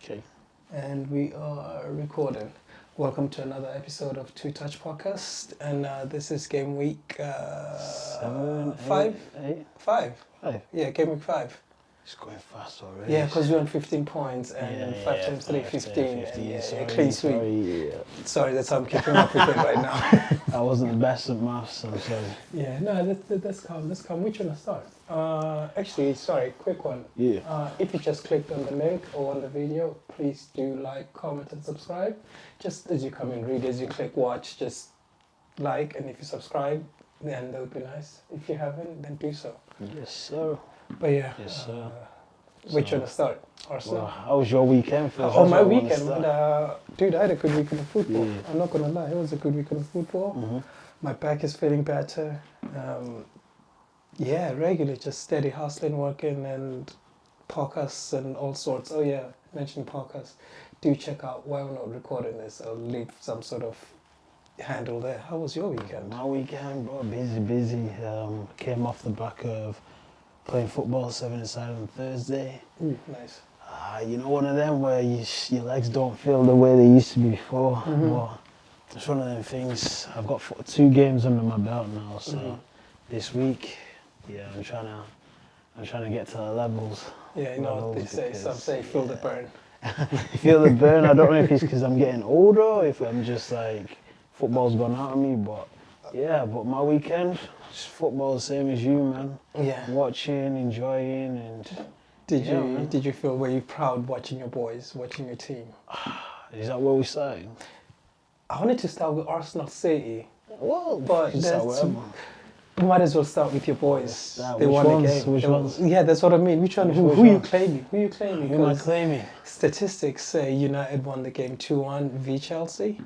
Okay. And we are recording. Welcome to another episode of Two Touch Podcast. And this is game week 7, five? 8. Five. 5. Yeah, game week 5. It's going fast already. Yeah, because we're on 15 points and 5 times 3, 15. And clean sweep. Sorry, that's how I'm keeping up with it right now. I wasn't the best at maths, I'm sorry. Yeah, no, that's calm. Which one to start? Actually, sorry, quick one. Yeah. If you just clicked on the link or on the video, please do like, comment, and subscribe. Just as you come and read, as you click watch, just like, and if you subscribe, then that would be nice. If you haven't, then do so. Yes, sir. But yeah. Yes, sir. Which one to start? Arsenal. Well, how was your weekend? My weekend, dude, I had a good weekend of football. Yeah. I'm not gonna lie, it was a good weekend of football. Mm-hmm. My back is feeling better. Regularly, just steady hustling, working, and podcasts and all sorts. Oh yeah, mentioned podcasts. Do check out why we're not recording this. I'll leave some sort of handle there. How was your weekend? My weekend, bro, busy. Came off the back of playing football 7-a-side on Thursday. Nice. You know, one of them where your legs don't feel the way they used to be before. Mm-hmm. But it's one of them things. I've got 2 games under my belt now, so this week, yeah, I'm trying to get to the levels. Yeah, you know what they say. Some say feel the burn. Feel the burn. I don't know if it's because I'm getting older, or if I'm just like football's gone out of me. But yeah, but my weekend, just football, the same as you, man. Yeah. Watching, enjoying, and Did you feel, were you proud watching your boys, watching your team? Is that where we started? I wanted to start with Arsenal City. Well, but you might as well start with your boys. They which won ones? the game. Which ones? Yeah, that's what I mean. Which one? Who you claiming? Who you claiming? Who am I claiming? Statistics say United won the game 2-1 v Chelsea.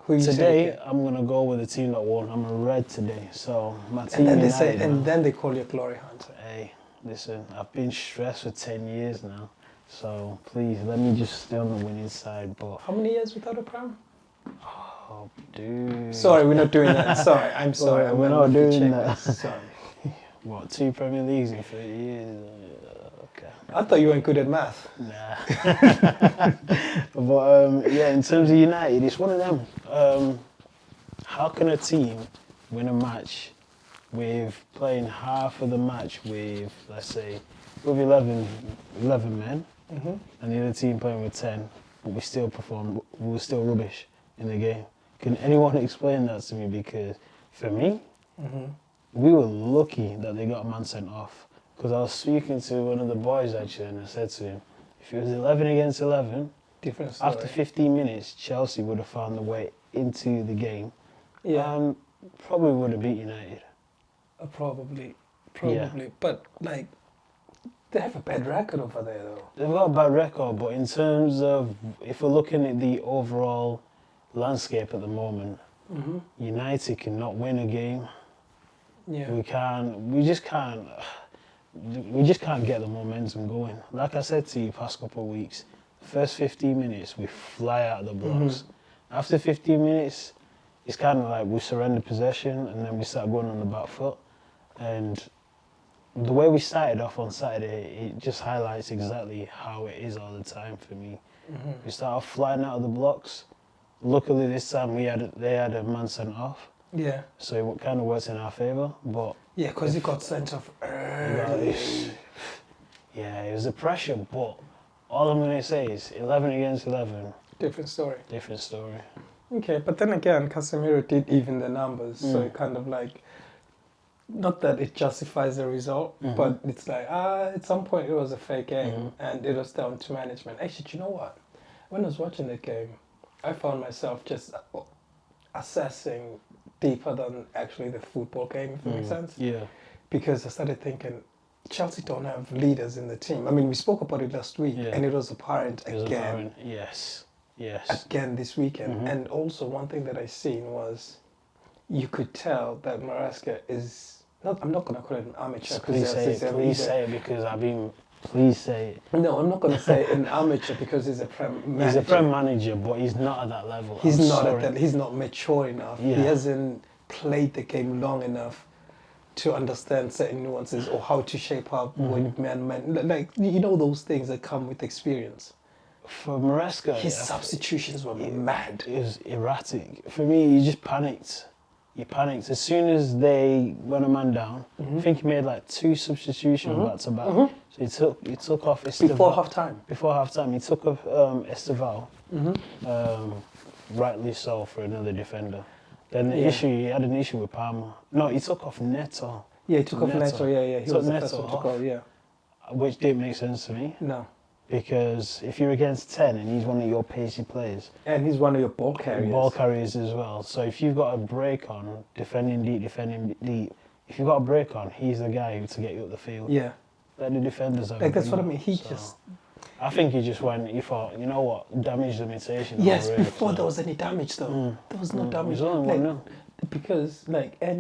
Who you Today, taking? I'm gonna go with the team that won. I'm a red today, so my team. And then United, then they call you a glory hunter. Hey, listen, I've been stressed for 10 years now, so please let me just stay on the winning side. But how many years without a Prem? oh, dude. Sorry, we're not doing that. Sorry, I'm sorry. Well, we're not doing that. Sorry. What, 2 Premier Leagues in 30 years? Okay. I thought you weren't good at math. Nah. But yeah, in terms of United, it's one of them. How can a team win a match with playing half of the match with, let's say, with 11 men, and the other team playing with 10, but we were still rubbish in the game? Can anyone explain that to me? Because for me, we were lucky that they got a man sent off. Because I was speaking to one of the boys actually, and I said to him, if it was 11 against 11, different story. After 15 minutes, Chelsea would have found the way into the game. Yeah. And probably would have beat United. Probably. Yeah. But, like, they have a bad record over there, though. They've got a bad record, but in terms of, if we're looking at the overall landscape at the moment, United cannot win a game. Yeah. We just can't get the momentum going. Like I said to you past couple of weeks, the first 15 minutes we fly out of the blocks. After 15 minutes, it's kind of like we surrender possession and then we start going on the back foot. And the way we started off on Saturday, it just highlights exactly how it is all the time for me. We start off flying out of the blocks. Luckily this time they had a man sent off. Yeah. So it kind of works in our favour, but... Yeah, because he got sent off early. Yeah, it was the pressure, but all I'm going to say is 11 against 11. Different story. Different story. Okay, but then again, Casemiro did even the numbers, so it kind of like... Not that it justifies the result, but it's like, at some point it was a fair game, and it was down to management. Actually, do you know what? When I was watching the game, I found myself just assessing deeper than actually the football game, if it makes sense. Yeah. Because I started thinking, Chelsea don't have leaders in the team. I mean, we spoke about it last week, and it was apparent again. Yes. Again this weekend. And also one thing that I seen was, you could tell that Maresca is, I'm not going to call it an amateur. Please say it because please say it. No, I'm not going to say an amateur because he's a Prem manager. He's a Prem manager, but he's not at that level. He's not mature enough. Yeah. He hasn't played the game long enough to understand certain nuances or how to shape up when man, like those things that come with experience. For Maresca, His substitutions were mad. It was erratic. For me, he just panicked. He panicked as soon as they went a man down. I think he made like 2 substitutions back to back. So he took off Esteval. Before half time. Before half time, he took off Esteval. Rightly so for another defender. Then he had an issue with Palmer. No, he took off Neto. Yeah, he took off Neto. Yeah. He Took was the Neto first one to off, go. Yeah. which didn't make sense to me. No. Because if you're against 10 and he's one of your pacey players. And he's one of your ball carriers. Ball carriers as well. So if you've got a break on, defending deep, if you've got a break on, he's the guy to get you up the field. Yeah. Let the defenders have Like, that's what I it. mean. I think he just went, he thought, you know what, damage limitation. Yes, before there was any damage though. There was no damage. There's only one now. Because like I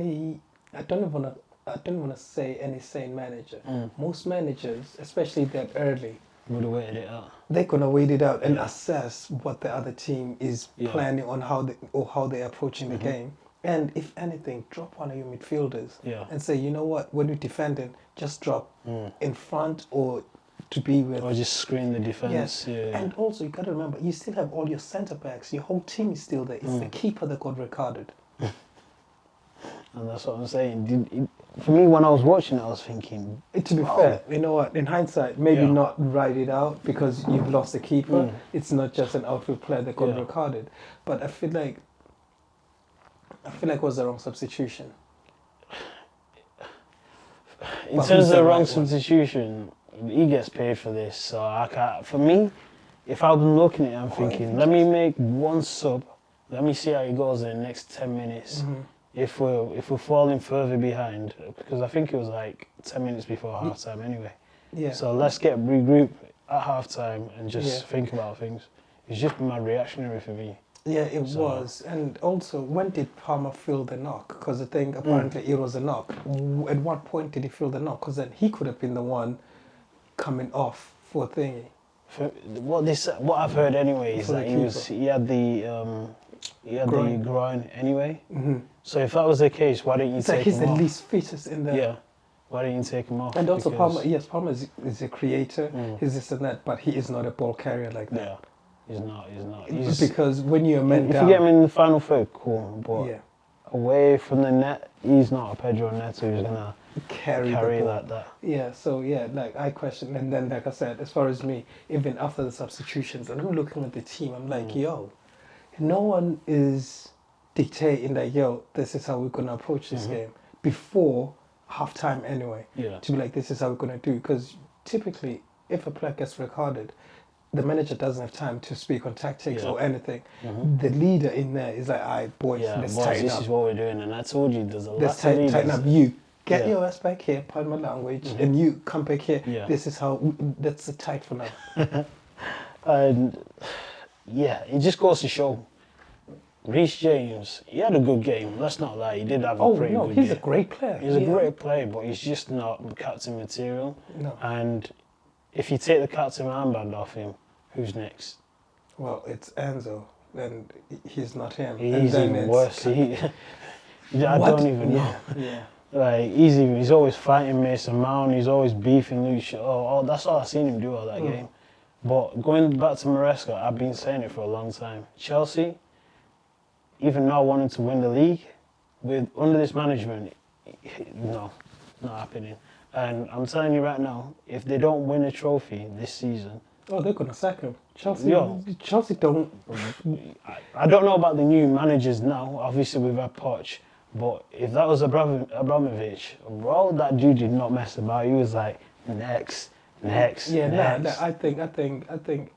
don't want to say any sane manager. Most managers, especially that early, Would have waited it out. they're gonna wait it out and assess what the other team is planning on how they're approaching the game. And if anything, drop one of your midfielders and say, you know what, when you're defending, just drop in front or to be with. Or just screen the defense. Yes. Yeah. And also you gotta remember, you still have all your centre backs. Your whole team is still there. It's the keeper that got recorded. And that's what I'm saying. For me, when I was watching it, I was thinking... To be fair, you know what, in hindsight, maybe not write it out because you've lost the keeper. It's not just an outfield player that got recorded. But I feel like it was the wrong substitution. In terms of the wrong substitution, he gets paid for this. So I can't... For me, if I've been looking at it, I'm thinking, let me make one sub. Let me see how it goes in the next 10 minutes. If we're falling further behind, because I think it was like 10 minutes before half time anyway. Yeah. So let's regroup at half time and just think about things. It's just my reactionary for me. Yeah, it was. And also, when did Palmer feel the knock? Because I think apparently it was a knock. At what point did he feel the knock? Because then he could have been the one coming off for thingy. What I've heard anyway is that he had the groin anyway. So if that was the case, why don't you take him off? He's the least fittest in there. Yeah. Why don't you take him off? And also Palmer is a creator, he's this and that, but he is not a ball carrier like that. Yeah, he's not. Because when you're meant down... If you get him in the final third, cool, but away from the net, he's not a Pedro Neto who's going to carry like that. Yeah, so like I question, and then like I said, as far as me, even after the substitutions, and I'm looking at the team, I'm like, yo, no one is dictating that, yo, this is how we're going to approach this game before halftime anyway. Yeah. To be like, this is how we're going to do. Because typically, if a player gets recorded, the manager doesn't have time to speak on tactics or anything. The leader in there is like, all right, boys, let's tighten up. This is what we're doing. And I told you, there's a lot of tighten up. You get your ass back here, pardon my language, and you come back here. Yeah. This is how, that's the tight for now. And it just goes to show. Reece James, he had a good game. Let's not lie, he did have a pretty good game. He's a great player. He's a great player, but he's just not captain material. No. And if you take the captain armband off him, who's next? It's Enzo, and he's not him. He's even worse. I don't even know. Yeah. Like he's always fighting Mason Mount. He's always beefing Luke Shaw. That's all I've seen him do all that game. But going back to Maresca, I've been saying it for a long time. Chelsea, even now wanting to win the league, under this management, no, not happening. And I'm telling you right now, if they don't win a trophy this season... Oh, they're going to sack him. Chelsea don't... I don't know about the new managers now. Obviously, we've had Poch. But if that was Abramovich, bro, that dude did not mess about. He was like, next. Yeah, I think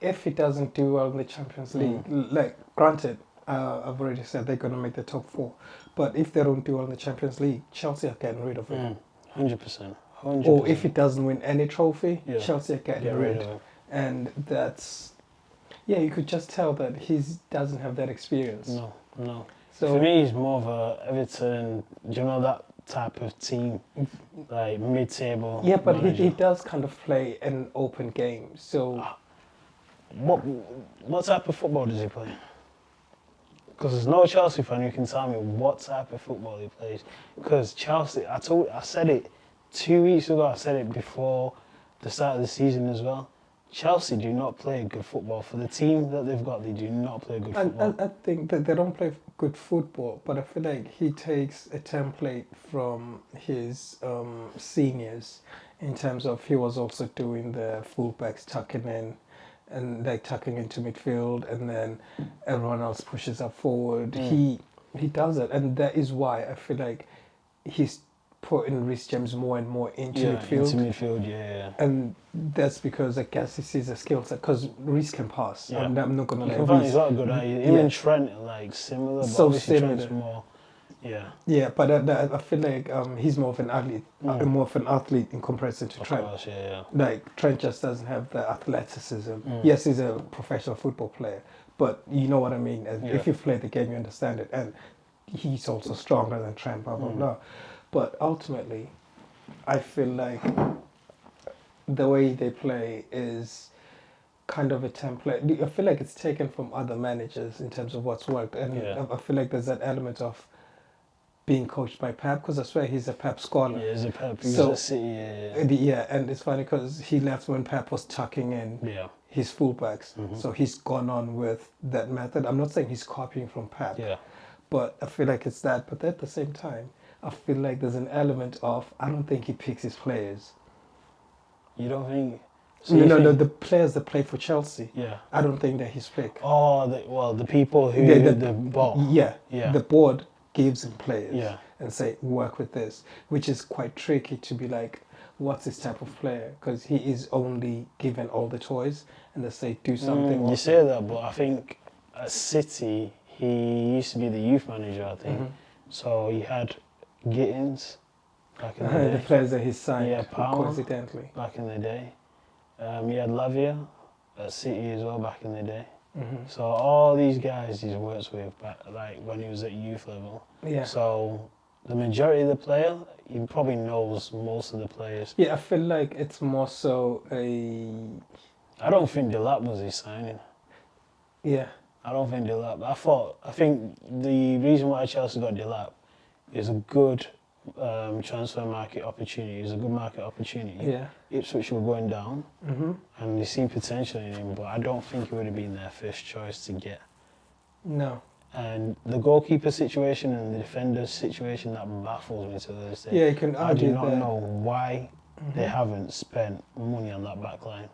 if he doesn't do well in the Champions League, like, granted, I've already said they're going to make the top 4. But if they don't do well in the Champions League, Chelsea are getting rid of him. 100%. Or if he doesn't win any trophy, Chelsea are getting rid of him. And that's... Yeah, you could just tell that he doesn't have that experience. No. So for me, he's more of a Everton, do you know that type of team? Like mid-table. Yeah, but he does kind of play an open game, so... What type of football does he play? Because there's no Chelsea fan who can tell me what type of football he plays. Because Chelsea, I said it 2 weeks ago. I said it before the start of the season as well. Chelsea do not play good football. For the team that they've got, they do not play good football. I think that they don't play good football, but I feel like he takes a template from his seniors in terms of he was also doing the fullbacks tucking in and like tucking into midfield, and then everyone else pushes up forward. He does it, and that is why I feel like he's putting Reece James more and more into midfield. Into midfield, yeah. And that's because I guess he sees a skill set, because Reece can pass. Yeah. I'm not going to You let can find Reece. he's got a good eye. Him and Trent are like similar, but So obviously similar. Trent's more, yeah. Yeah, but I feel like he's more of an athlete, more of an athlete in comparison to Of Trent. course, yeah. Like Trent just doesn't have the athleticism. Yes, he's a professional football player, but you know what I mean. If you play the game, you understand it. And he's also stronger than Trent, blah blah blah. But ultimately, I feel like the way they play is kind of a template. I feel like it's taken from other managers in terms of what's worked, and I feel like there's that element of being coached by Pep, because I swear he's a Pep scholar. Yeah, he's a Pep. He's So- a City, Yeah, and it's funny because he left when Pep was tucking in yeah. his fullbacks. So he's gone on with that method. I'm not saying he's copying from Pep, Yeah. but I feel like it's that. But at the same time, I feel like there's an element of, I don't think he picks his players. You don't think? The players that play for Chelsea, Yeah. I don't think that he's picked. Oh, the people who the ball. Yeah, Yeah. the board gives him players Yeah. and say, work with this, which is quite tricky to be like, what's this type of player? Because he is only given all the toys and they say, do something. You say that, but I think at City, he used to be the youth manager, I think. So he had Gittins back in the The day. players that he signed, Yeah, Palmer. coincidentally. Back in the day. He had Lavia at City as well back in the day. So all these guys he's worked with back, like when he was at youth level. Yeah. So the majority of the player, he probably knows most of the players. Yeah, I feel like it's more so I don't think Delap was his signing. yeah. I don't think Delap. I think the reason why Chelsea got Delap is a good transfer market opportunity. It's a good market opportunity. Yeah. Ipswich were going down, and they see potential in him, but I don't think he would have been their first choice to get. No. And the goalkeeper situation and the defender's situation, that baffles me to this day. Yeah, you can I do argue not that. know why they haven't spent money on that back line.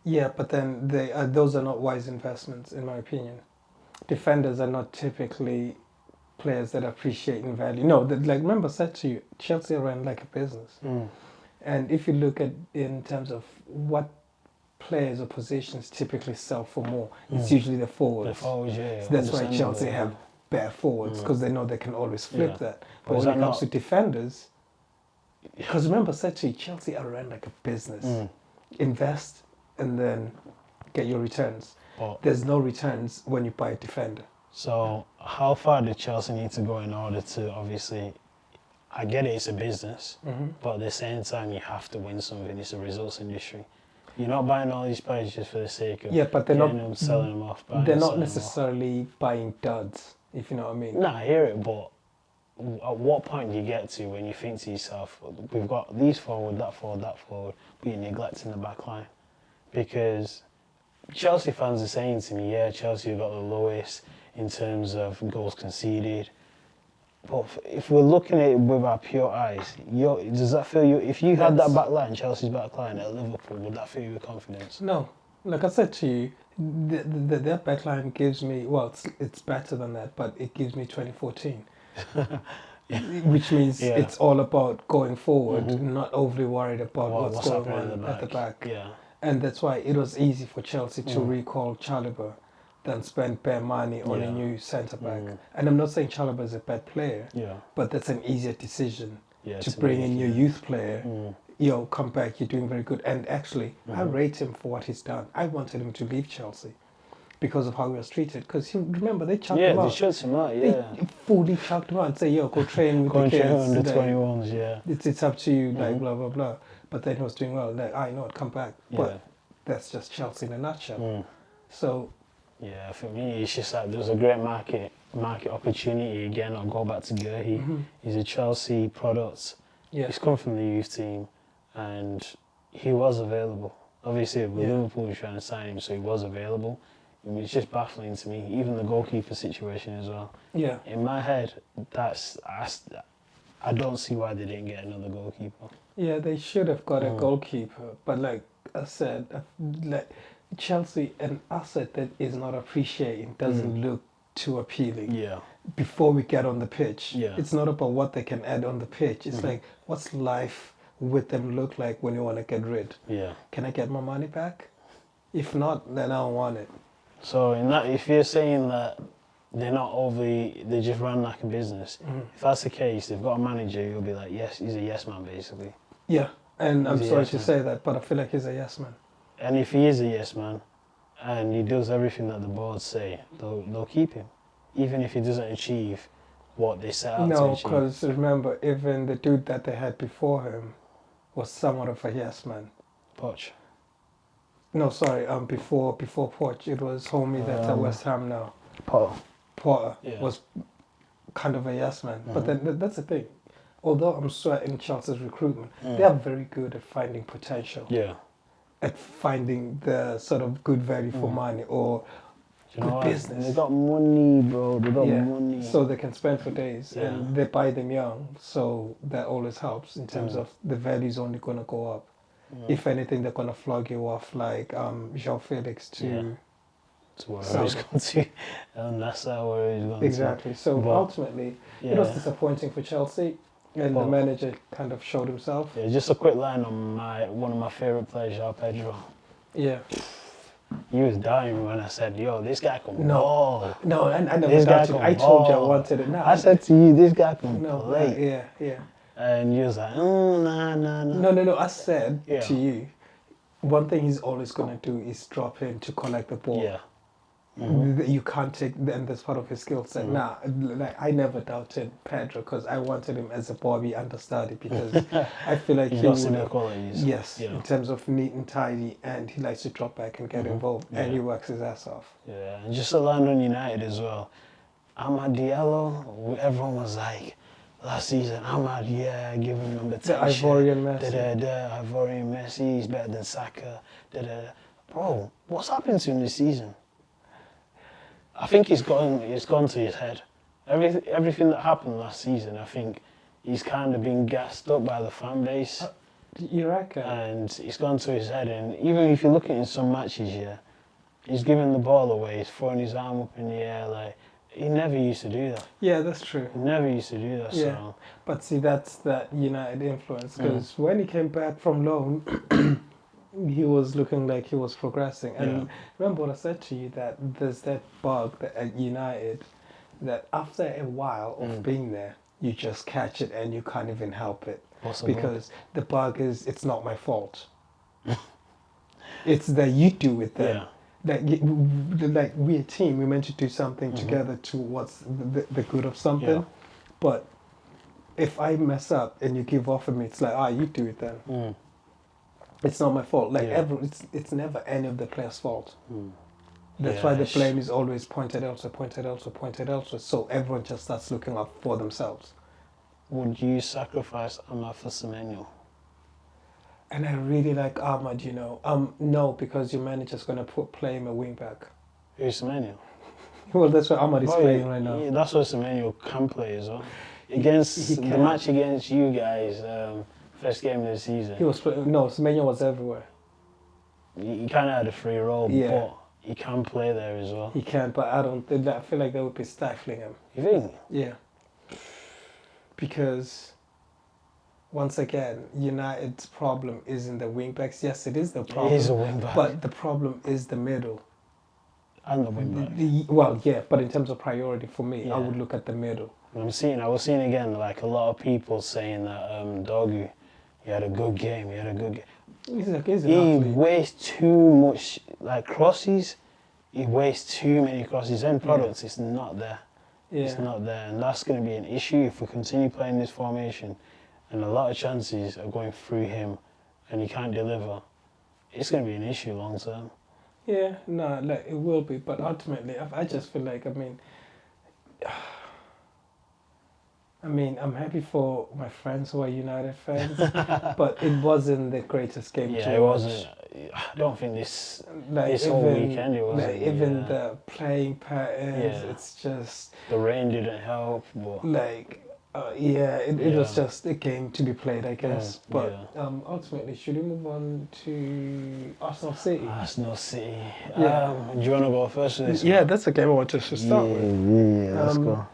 Yeah, but then those are not wise investments, in my opinion. Defenders are not typically players that appreciate in value. No, like remember I said to you, Chelsea ran like a business. And if you look at in terms of what players or positions typically sell for more, it's usually the forwards. The forwards, yeah. So that's why understandable, Chelsea yeah. have bare forwards, because they know they can always flip Yeah. that. But But is when it that comes to not- defenders, because remember I said to you, Chelsea are run like a business. Invest and then get your returns. But- There's no returns when you buy a defender. So how far did Chelsea need to go in order to, obviously, I get it, it's a business, but at the same time you have to win something. It's a results industry. You're not buying all these players just for the sake of Yeah, but they're getting not- them, selling them off. buying They're them, not selling them off. necessarily buying duds, if you know what I mean. No, I hear it, but at what point do you get to when you think to yourself, we've got these forward, that forward, but you're neglecting the back line? Because Chelsea fans are saying to me, yeah, Chelsea have got the lowest in terms of goals conceded. But if we're looking at it with our pure eyes, does that fill you? If you had that back line, Chelsea's back line at Liverpool, would that fill you with confidence? No, like I said to you, their backline gives me, well, it's better than that, but it gives me 2014. Which means it's all about going forward, not overly worried about what's going happening on at the back. Yeah. And that's why it was easy for Chelsea to recall Chalobah than spend bare money on a new centre-back. And I'm not saying Chalobah is a bad player, but that's an easier decision to bring in your youth player. Come back, you're doing very good. And actually, I rate him for what he's done. I wanted him to leave Chelsea because of how he was treated. Because remember, they chucked him Yeah, out. they shut him out, yeah. They fully chucked him out and say, go train with Go the and train kids. under Like, 21s, yeah. it's up to you, like, blah, blah, blah. But then he was doing well. Like, I know it, come back. Yeah. But that's just Chelsea in a nutshell. So Yeah, for me, it's just like there's a great market opportunity again. I'll go back to Gurhey. He's a Chelsea product. Yeah. He's come from the youth team, and he was available. Obviously, Liverpool was trying to sign him, so he was available. It's just baffling to me. Even the goalkeeper situation as well. Yeah. In my head, I don't see why they didn't get another goalkeeper. Yeah, they should have got a goalkeeper, but like I said, like Chelsea, an asset that is not appreciating doesn't look too appealing. Yeah. Before we get on the pitch, Yeah. it's not about what they can add on the pitch. It's like, what's life with them look like when you want to get rid? Yeah. Can I get my money back? If not, then I don't want it. So in that, if you're saying that they're not overly, they just run like a business. If that's the case, they've got a manager who'll be like, yes, he's a yes man basically. Yeah, and I'm He's a sorry yes to man. say that, but I feel like he's a yes man. And if he is a yes man, and he does everything that the board say, they'll keep him, even if he doesn't achieve what they set out to No, achieve. because remember, even the dude that they had before him was somewhat of a yes man. Poch. No, sorry, before Poch, it was homie that's at West Ham now. Potter was kind of a yes man. But then that's the thing. Although I'm sweating Chelsea's recruitment, they are very good at finding potential. Yeah. At finding the sort of good value for money or You know good what? business. They got money, bro. They got money. So they can spend for days, Yeah. and they buy them young, so that always helps in terms of the value is only going to go up. If anything, they're going to flog you off like João Felix to... Yeah. That's where he's gone to. And that's where he's gone Exactly. So But- ultimately, it was disappointing for Chelsea, and the manager kind of showed himself. Yeah, just a quick line on one of my favourite players, Pedro. Yeah. He was dying when I said, yo, this guy can No. ball. No, and I never This guy doubted. can I told you I ball. wanted it. No, I said to you, this guy can no, play. yeah. And you was like, nah. No. I said Yeah. to you, one thing he's always going to do is drop in to collect the ball. Yeah. You can't take, and that's part of his skill set. Nah, like I never doubted Pedro because I wanted him as a Bobby understudy because I feel like He's he got would. similar qualities. Yes, Yeah. in terms of neat and tidy, and he likes to drop back and get involved, and he works his ass off. Yeah, and just to land on United as well. Amad Diallo, everyone was like, last season, Amad, give him number 10. The Ivorian Messi. Ivorian Messi, he's better than Saka. Bro, what's happened to him this season? I think it's gone to his head. Everything that happened last season, I think he's kind of been gassed up by the fan base. You reckon? And it's gone to his head. And even if you look at it in some matches, he's giving the ball away, he's throwing his arm up in the air. Like, he never used to do that. Yeah, that's true. He never used to do that. Yeah. So. But see, that's that United influence because when he came back from loan, he was looking like he was progressing. And remember what I said to you, that there's that bug that at United that after a while of being there, you just catch it and you can't even help it. What's the Because the bug is, it's not my fault. It's that you do it then. Yeah. Like we're a team, we're meant to do something together towards the good of something. Yeah. But if I mess up and you give off on me, it's like, you do it then. It's not my fault. Like it's never any of the players' fault. That's why the blame is always pointed elsewhere. So everyone just starts looking out for themselves. Would you sacrifice Amad for Semenyo? And I really like Ahmad, no, because your manager's going to play him a wing back. Who's Semenyo? Well, that's what Ahmad is playing right now. Yeah, that's what Semenyo can play as well. Against the match against you guys, first game of the season. He was Semenyo was everywhere. He kind of had a free role, Yeah. but he can play there as well. He can, but I don't think that. I feel like that would be stifling him. You think? Yeah. Because once again, United's problem isn't the wing backs. Yes, it is the problem. He is a wing back. But the problem is the middle. And the wing back. Well, yeah, but in terms of priority for me, Yeah. I would look at the middle. I was seeing again, like a lot of people saying that Dogu, he had a good game. He's an He athlete. wastes too much, like crosses. He wastes too many crosses. End products, it's not there. Yeah. It's not there, and that's going to be an issue if we continue playing this formation. And a lot of chances are going through him, and he can't deliver. It's going to be an issue long term. Yeah, no, like it will be, but ultimately, I just feel like, I'm happy for my friends who are United fans, but it wasn't the greatest game Yeah, to it watch. wasn't. I don't think this Like this whole weekend it wasn't. like even Yeah. the playing patterns, Yeah. it's just The rain didn't help, but like it was Yeah. just a game to be played, I guess. But yeah. ultimately, should we move on to Arsenal City? Arsenal City. Yeah. Do you want to go first with this? Yeah, that's the game I wanted to start with. Yeah, let's Um, go.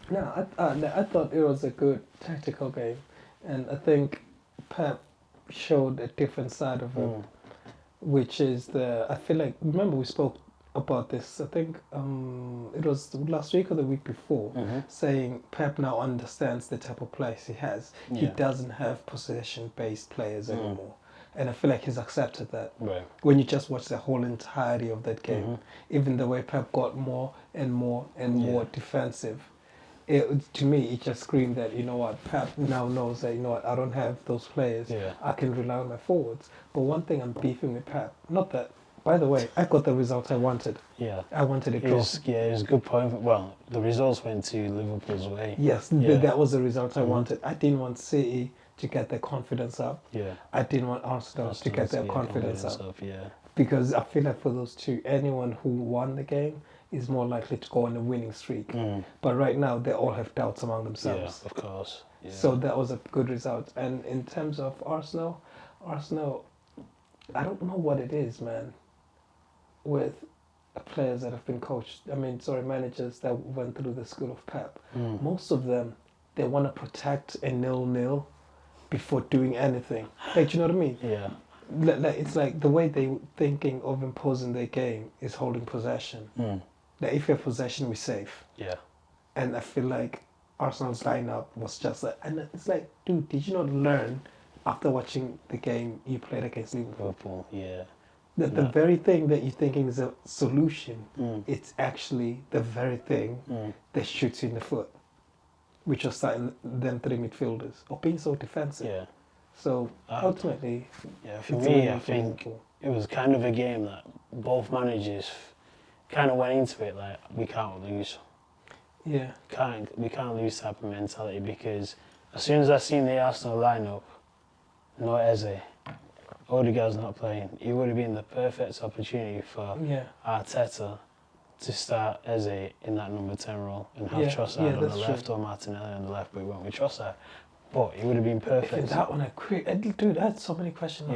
No, I thought it was a good tactical game, and I think Pep showed a different side of him, which is I feel like, remember we spoke about this, I think it was last week or the week before, saying Pep now understands the type of players he has. He Yeah. doesn't have possession-based players anymore. And I feel like he's accepted that. Right. When you just watch the whole entirety of that game, even the way Pep got more and more and more defensive, to me, it just screamed that, you know what, Pep now knows that, you know what, I don't have those players. Yeah. I can rely on my forwards. But one thing I'm beefing with Pep, not that, by the way, I got the result I wanted. Yeah. I wanted a It draw. was a good point. Well, the results went to Liverpool's way. Yes, Yeah. that was the result I wanted. I didn't want City to get their confidence up. Yeah. I didn't want Arsenal to get their confidence up. Yeah. Because I feel like for those two, anyone who won the game is more likely to go on a winning streak. But right now, they all have doubts among themselves. Yeah, of course. Yeah. So that was a good result. And in terms of Arsenal, I don't know what it is, man, with players that have been coached. Managers that went through the school of Pep. Most of them, they want to protect a 0-0 before doing anything. Like, do you know what I mean? Yeah. It's like the way they thinking of imposing their game is holding possession. That if you have possession, we're safe. Yeah. And I feel like Arsenal's lineup was just like, and it's like, dude, did you not learn after watching the game you played against Liverpool? Yeah. That the very thing that you're thinking is a solution, it's actually the very thing that shoots you in the foot, which was starting them three midfielders or being so defensive. Yeah. So ultimately, for me, I think it was kind of a game that both managers kind of went into it like, we can't lose. Yeah. We can't lose type of mentality, because as soon as I seen the Arsenal lineup, no Eze, Odegaard's not playing, it would have been the perfect opportunity for Arteta to start Eze in that number 10 role and have Trossard on the left or Martinelli on the left, but he went with Trossard. But it would have been perfect. That one, dude, I had so many questions.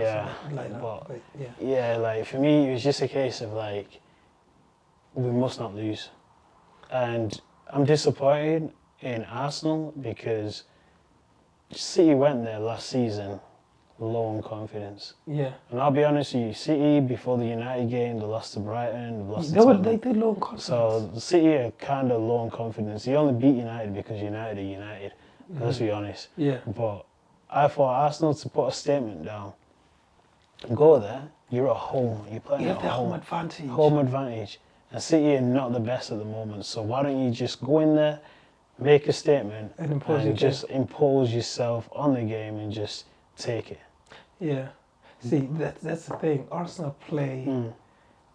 Like for me, it was just a case of like, we must not lose. And I'm disappointed in Arsenal because City went there last season low on confidence. Yeah. And I'll be honest with you, City, before the United game, they lost to Brighton, they lost to They Tottenham. did low on confidence. So City are kind of low on confidence. They only beat United because United are United. Let's be honest. Yeah. But I thought Arsenal to put a statement down, go there, you're at home, you're playing at home. Home advantage. Home advantage. And City are not the best at the moment, so why don't you just go in there, make a statement, and impose yourself on the game and just take it. Yeah. See, that's the thing. Arsenal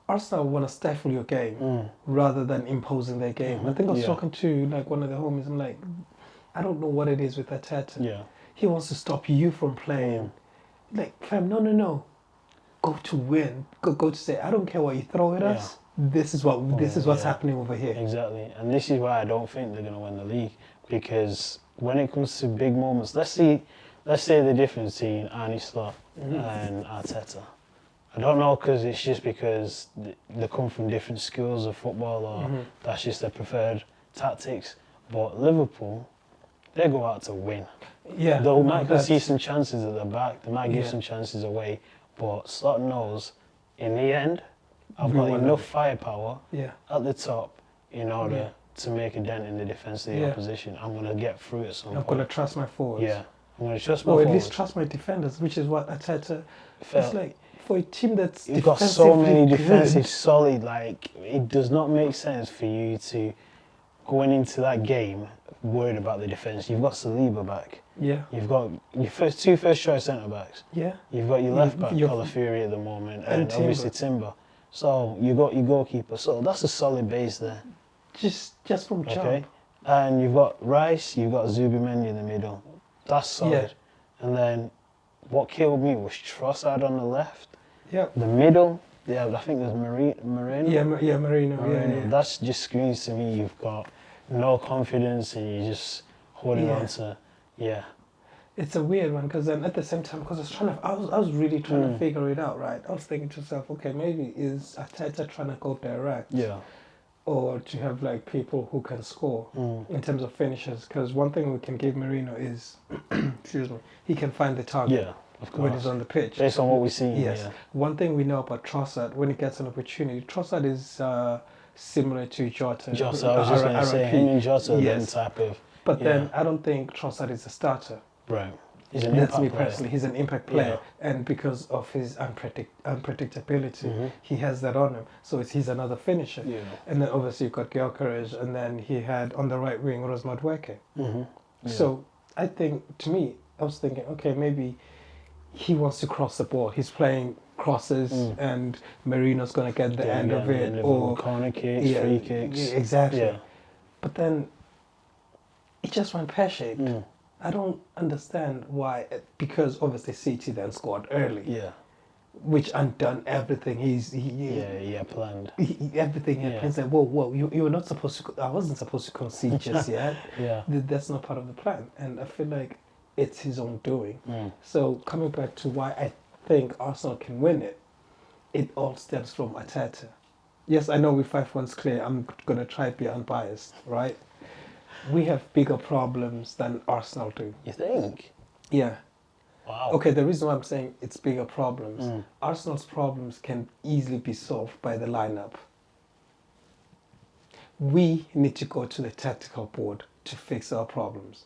Arsenal want to stifle your game rather than imposing their game. I think I was talking to like one of the homies. I'm like, I don't know what it is with Arteta. Yeah. He wants to stop you from playing. Like, fam, no. Go to win. Go to say, I don't care what you throw at us. This is what's happening over here. Exactly. And this is why I don't think they're going to win the league, because when it comes to big moments, let's say the difference between Arne Slot and Arteta. I don't know, because it's just because they come from different schools of football, or that's just their preferred tactics. But Liverpool, they go out to win. Yeah. They might concede some chances at the back, they might give some chances away, but Slot knows, in the end, I've got enough firepower at the top in order to make a dent in the defence of the opposition. I'm going to get through at some point. I'm going to trust my forwards. Yeah, I'm going to trust my forwards. Or at least trust my defenders, which is what Arteta... It's like, for a team that's you've got so many defensive solid, like, it does not make sense for you to, going into that game, worried about the defence. You've got Saliba back. Yeah. You've got your two first choice centre backs. Yeah. You've got your left back, Calafiori at the moment, and obviously Timber. So you got your goalkeeper. So that's a solid base there. Just from jump. Okay. And you've got Rice, you've got Zubimendi in the middle. That's solid. Yeah. And then what killed me was Trossard on the left. Yeah. The middle, yeah, I think there's Moreno. Yeah, Marino. Yeah. That just screams to me you've got no confidence and you're just holding on to, It's a weird one because then at the same time, because I was really trying to figure it out, right? I was thinking to myself, okay, maybe is Arteta trying to go direct? Yeah. Or to have like people who can score in terms of finishes? Because one thing we can give Marino is, excuse me, he can find the target. Yeah, of course. When he's on the pitch. Based on what we see. Yes. Yeah. One thing we know about Trossard, when he gets an opportunity, Trossard is similar to Jota. Jota, I was just going to say, him and Jota, them type of... But then I don't think Trossard is a starter. Right. He's an That's impact me player. personally. He's an impact player, and because of his unpredictability, he has that on him. So he's another finisher. Yeah. And then obviously you've got Gyökeres, and then he had on the right wing Rosmad Weke. So I think, to me, I was thinking, okay, maybe he wants to cross the ball. He's playing crosses, and Marino's going to get the end of it, or corner kicks, free kicks. Exactly. Yeah. But then it just went pear-shaped. I don't understand why, because obviously City then scored early. Yeah. Which undone everything. He planned. Everything had planned. Like, whoa, you were not supposed to. I wasn't supposed to concede just yet. That's not part of the plan. And I feel like it's his own doing. So coming back to why I think Arsenal can win it, it all stems from Arteta. Yes, I know we're 5 points clear. I'm gonna try to be unbiased, right? We have bigger problems than Arsenal do. You think? Yeah. Wow. Okay, the reason why I'm saying it's bigger problems, Arsenal's problems can easily be solved by the lineup. We need to go to the tactical board to fix our problems.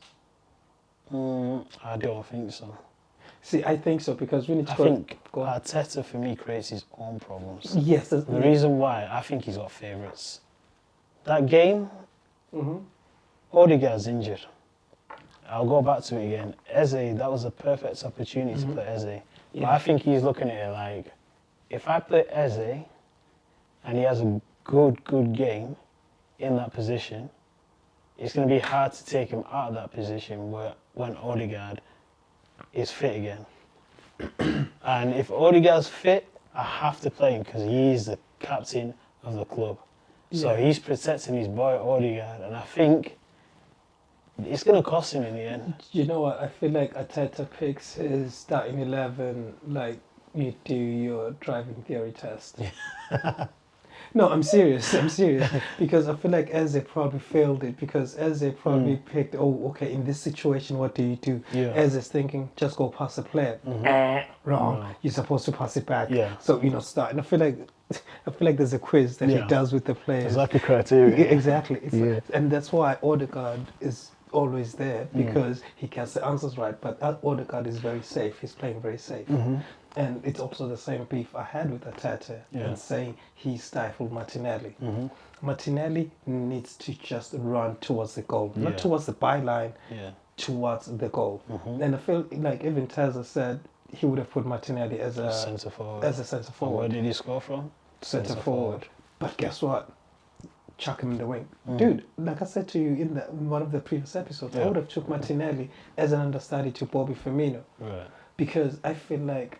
I don't think so. See, I think so because we need to I think Arteta, for me, creates his own problems. Yes. The reason why, I think he's got favourites. That game, Odegaard's injured. I'll go back to it again. Eze, that was a perfect opportunity to play Eze. But I think he's looking at it like, if I play Eze and he has a good game in that position, it's going to be hard to take him out of that position when Odegaard is fit again. And if Odegaard's fit, I have to play him because he is the captain of the club. So he's protecting his boy Odegaard, and I think it's going to cost him in the end. You know what? I feel like Arteta picks his starting 11 like you do your driving theory test. No, I'm serious. Because I feel like Eze probably failed it because Eze probably picked, okay, in this situation, what do you do? Yeah. Eze's thinking, just go pass the player. Wrong. No. You're supposed to pass it back. Yeah. So, start. And I feel like there's a quiz that he does with the players. It's like a criteria. Exactly. And that's why Odegaard is always there because he gets the answers right. But Odegaard is very safe. He's playing very safe. And it's also the same beef I had with Arteta and saying he stifled Martinelli. Martinelli needs to just run towards the goal, not towards the byline, towards the goal. And I feel like even Teza said he would have put Martinelli as a centre forward. Where did he score from? Centre forward. But guess what? Chuck him in the wing. Dude, like I said to you in one of the previous episodes, I would have took Martinelli as an understudy to Bobby Firmino. Right. Because I feel like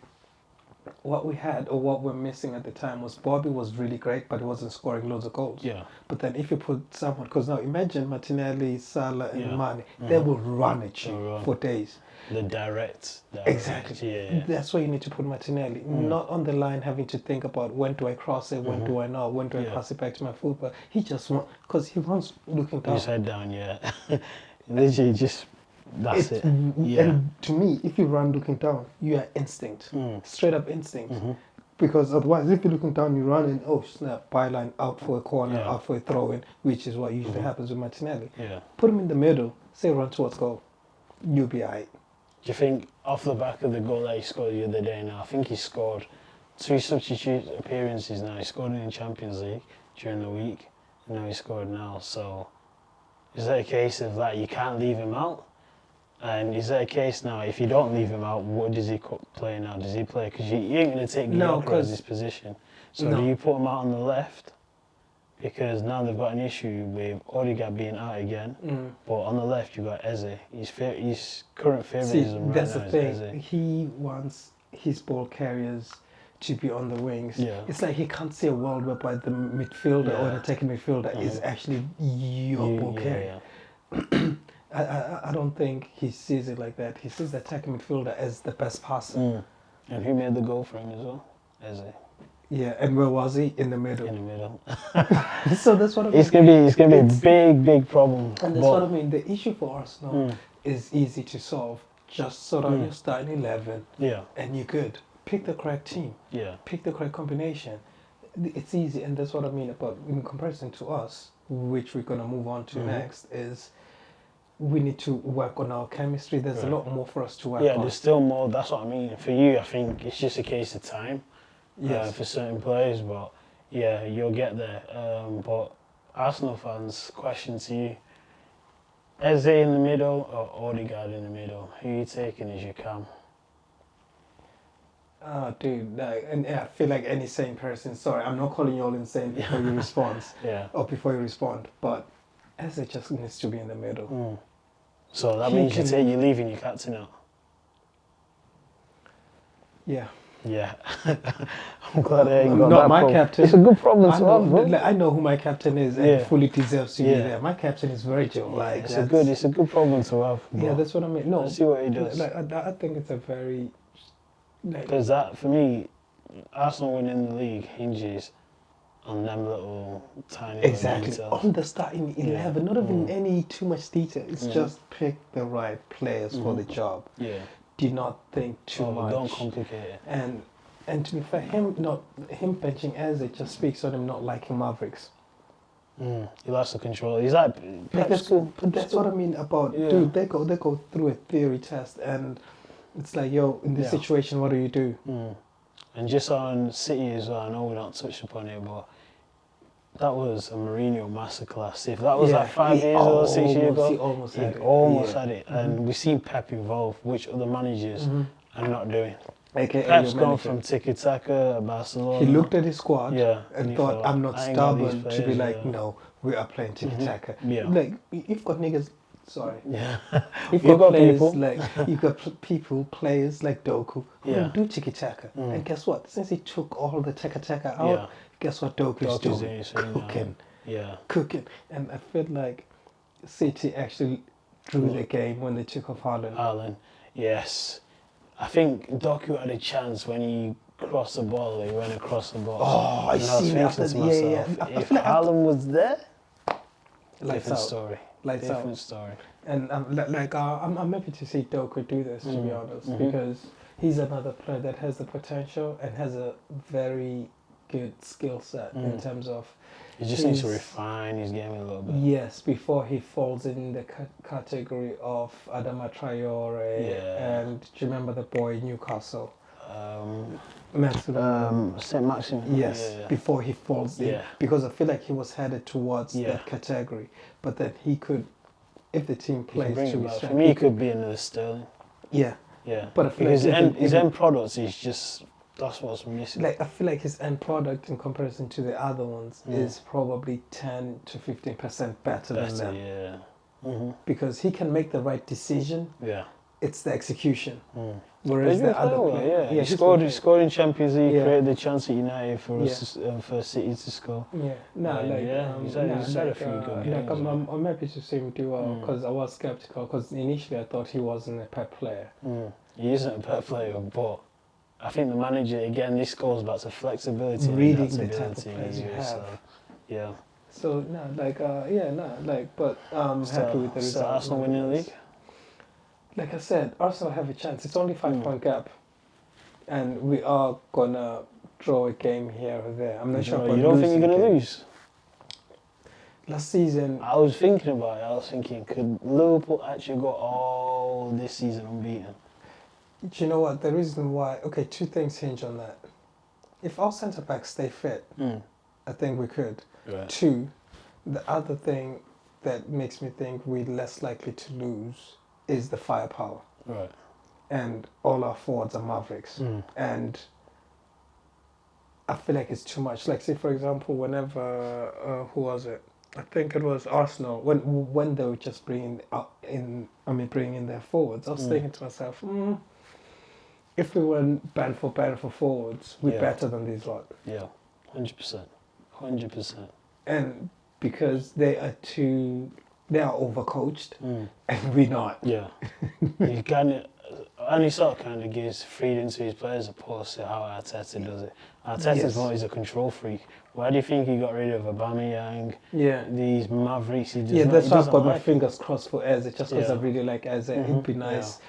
what we had or what we're missing at the time was Bobby was really great, but he wasn't scoring loads of goals. Yeah. But then if you put someone, because now imagine Martinelli, Salah, and Mane, they will run at you for days. The direct. Exactly. Yeah. That's why you need to put Martinelli, not on the line having to think about when do I cross it, when do I not, when do I pass it back to my fullback. He just wants, because he wants looking down. His head down, Literally just. That's it. And to me, if you run looking down, you are instinct. Straight up instinct. Because otherwise, if you're looking down, you run and, oh snap, byline out for a corner, out for a throw in, which is what usually happens with Martinelli. Put him in the middle, say run towards goal. You'll be alright. Do you think, off the back of the goal that he scored the other day now, I think he scored 2 substitute appearances now. He scored in the Champions League during the week, and now he scored now. So, is that a case of that you can't leave him out? And is that a case now, if you don't leave him out, what does he play now? Does he play? Because you ain't going to take Gyökeres' his position. So No. do you put him out on the left? Because now they've got an issue with Odegaard being out again. But on the left, you've got Eze. His current See, favoritism right that's now the is thing. Eze. He wants his ball carriers to be on the wings. Yeah. It's like he can't see a world whereby the midfielder or Yeah. an attacking midfielder is actually your ball carrier. I don't think he sees it like that. He sees the attacking midfielder as the best passer. And who made the goal for him as well? Eze. Yeah, and where was he? In the middle. In the middle. So that's what I mean. It's gonna be a big problem. And that's what I mean. The issue for Arsenal is easy to solve. Just sort out your starting 11, Yeah. and you're good. Pick the correct team. Yeah. Pick the correct combination. It's easy, and that's what I mean about in comparison to us, which we're gonna move on to next. Is we need to work on our chemistry. There's a lot more for us to work Yeah, on. there's still more. That's what I mean. For you, I think it's just a case of time. Yes. For certain players, but yeah, you'll get there. But Arsenal fans, question to you: Eze in the middle or Odegaard in the middle? Who are you taking as your cam? Oh, dude, like, and I feel like any sane person. Sorry, I'm not calling you all insane before you respond. Yeah. Or before you respond, but Eze just needs to be in the middle. So that He means can- you're leaving your captain out. Yeah. Yeah. I'm glad I ain't got Not that my problem. captain. It's a good problem I to know, have, bro. like, I know who my captain is, and Yeah. he fully deserves to be Yeah. there. My captain is Virgil. Like It's that's- a good problem to have. Yeah, that's what I mean. No, Let's see what he does. Like, I think it's a very like, Because that, for me, Arsenal winning the league hinges on them little tiny exactly little details. on the starting 11. Not even any too much detail. It's Mm. just pick the right players for the job. Yeah. Do not think too much. Don't complicate it. And to be fair, him benching Eze just speaks on him not liking Mavericks. He likes to control. He's like Pep school. But that's what I mean about dude. They go through a theory test, and it's like, yo, in this situation, what do you do? And just on City as well, I know we're not touched upon it, but that was a Mourinho masterclass. If that was like 5 years ago, 6 years ago, he almost had it. almost had it. And we've seen Pep evolve, which other managers are not doing. AKA Pep's your gone manager. from tiki-taka at Barcelona. He looked at his squad Yeah, and and he thought, thought, I'm not I ain't got these stubborn to be players, like, yeah. no, we are playing tiki-taka. Yeah. Like, you've got niggas, sorry. Yeah. You've You've got players people. like, you've got players like Doku who Yeah. do tiki-taka. And guess what? Since he took all the taka-taka out, Yeah. guess what Doku's Doku's doing? doing his thing now. Cooking. Yeah. Cooking. And I feel like City actually drew the game when they took off Haaland. Haaland, yes. I think Doku had a chance when he crossed the ball, he went across the ball. Oh, I and I was see. thinking After, to yeah, myself, yeah. I if feel like Haaland was there, Lights different out. story. Lights different out. story. And I'm happy to see Doku do this, to be honest, because he's another player that has the potential and has a very good skill set in terms of. He just needs to refine his game a little bit. Yes, before he falls in the category of Adama Traore and do you remember the boy in Newcastle? St. Maxim. Yes, Yeah. before he falls in. Yeah. Because I feel like he was headed towards Yeah. that category. But then he could, if the team He can plays bring to it his back. For strength, me, he could be another Sterling. yeah. Yeah. But I feel because like his end product is just, that's what's missing. Like I feel like his end product in comparison to the other ones is probably 10 to 15% better than them. Yeah. Because he can make the right decision. Yeah. It's the execution. But Whereas he's the been other playing well, player, yeah. he's He scored in Champions League, Yeah. created the chance at United for us for City to score. Yeah, no, like he's had a few good games. I'm happy to see him do well because I was skeptical because initially I thought he wasn't a Pep player. He isn't a Pep player, but I think the manager, again, this goes back to flexibility and Reading the type of adaptability. players you have. So, yeah. So but I'm happy with the So result. Arsenal winning the league? Like I said, Arsenal have a chance. It's only 5-point gap, and we are gonna draw a game here or there. I'm not sure. You don't think you're going to lose? Last season, I was thinking about it. I was thinking, could Liverpool actually go all this season unbeaten? do you know what? The reason why, okay, two things hinge on that. If our centre backs stay fit, I think we could. Right. Two, the other thing that makes me think we're less likely to lose is the firepower. Right. And all our forwards are Mavericks. And I feel like it's too much. Like, say for example, whenever who was it? I think it was Arsenal when they were just bringing in their forwards. I was thinking to myself, if we went band for forwards, we're better than these lot. Yeah, 100%, 100%. And because they are overcoached, and we're not. Yeah, you kind of sort kind of gives freedom to his players opposed to how Arteta does it. Arteta's more is a control freak. Why do you think he got rid of Aubameyang? Yeah. These Mavericks. That's why I've got my fingers crossed for Eze, just because I really like Eze. Mm-hmm. It'd be nice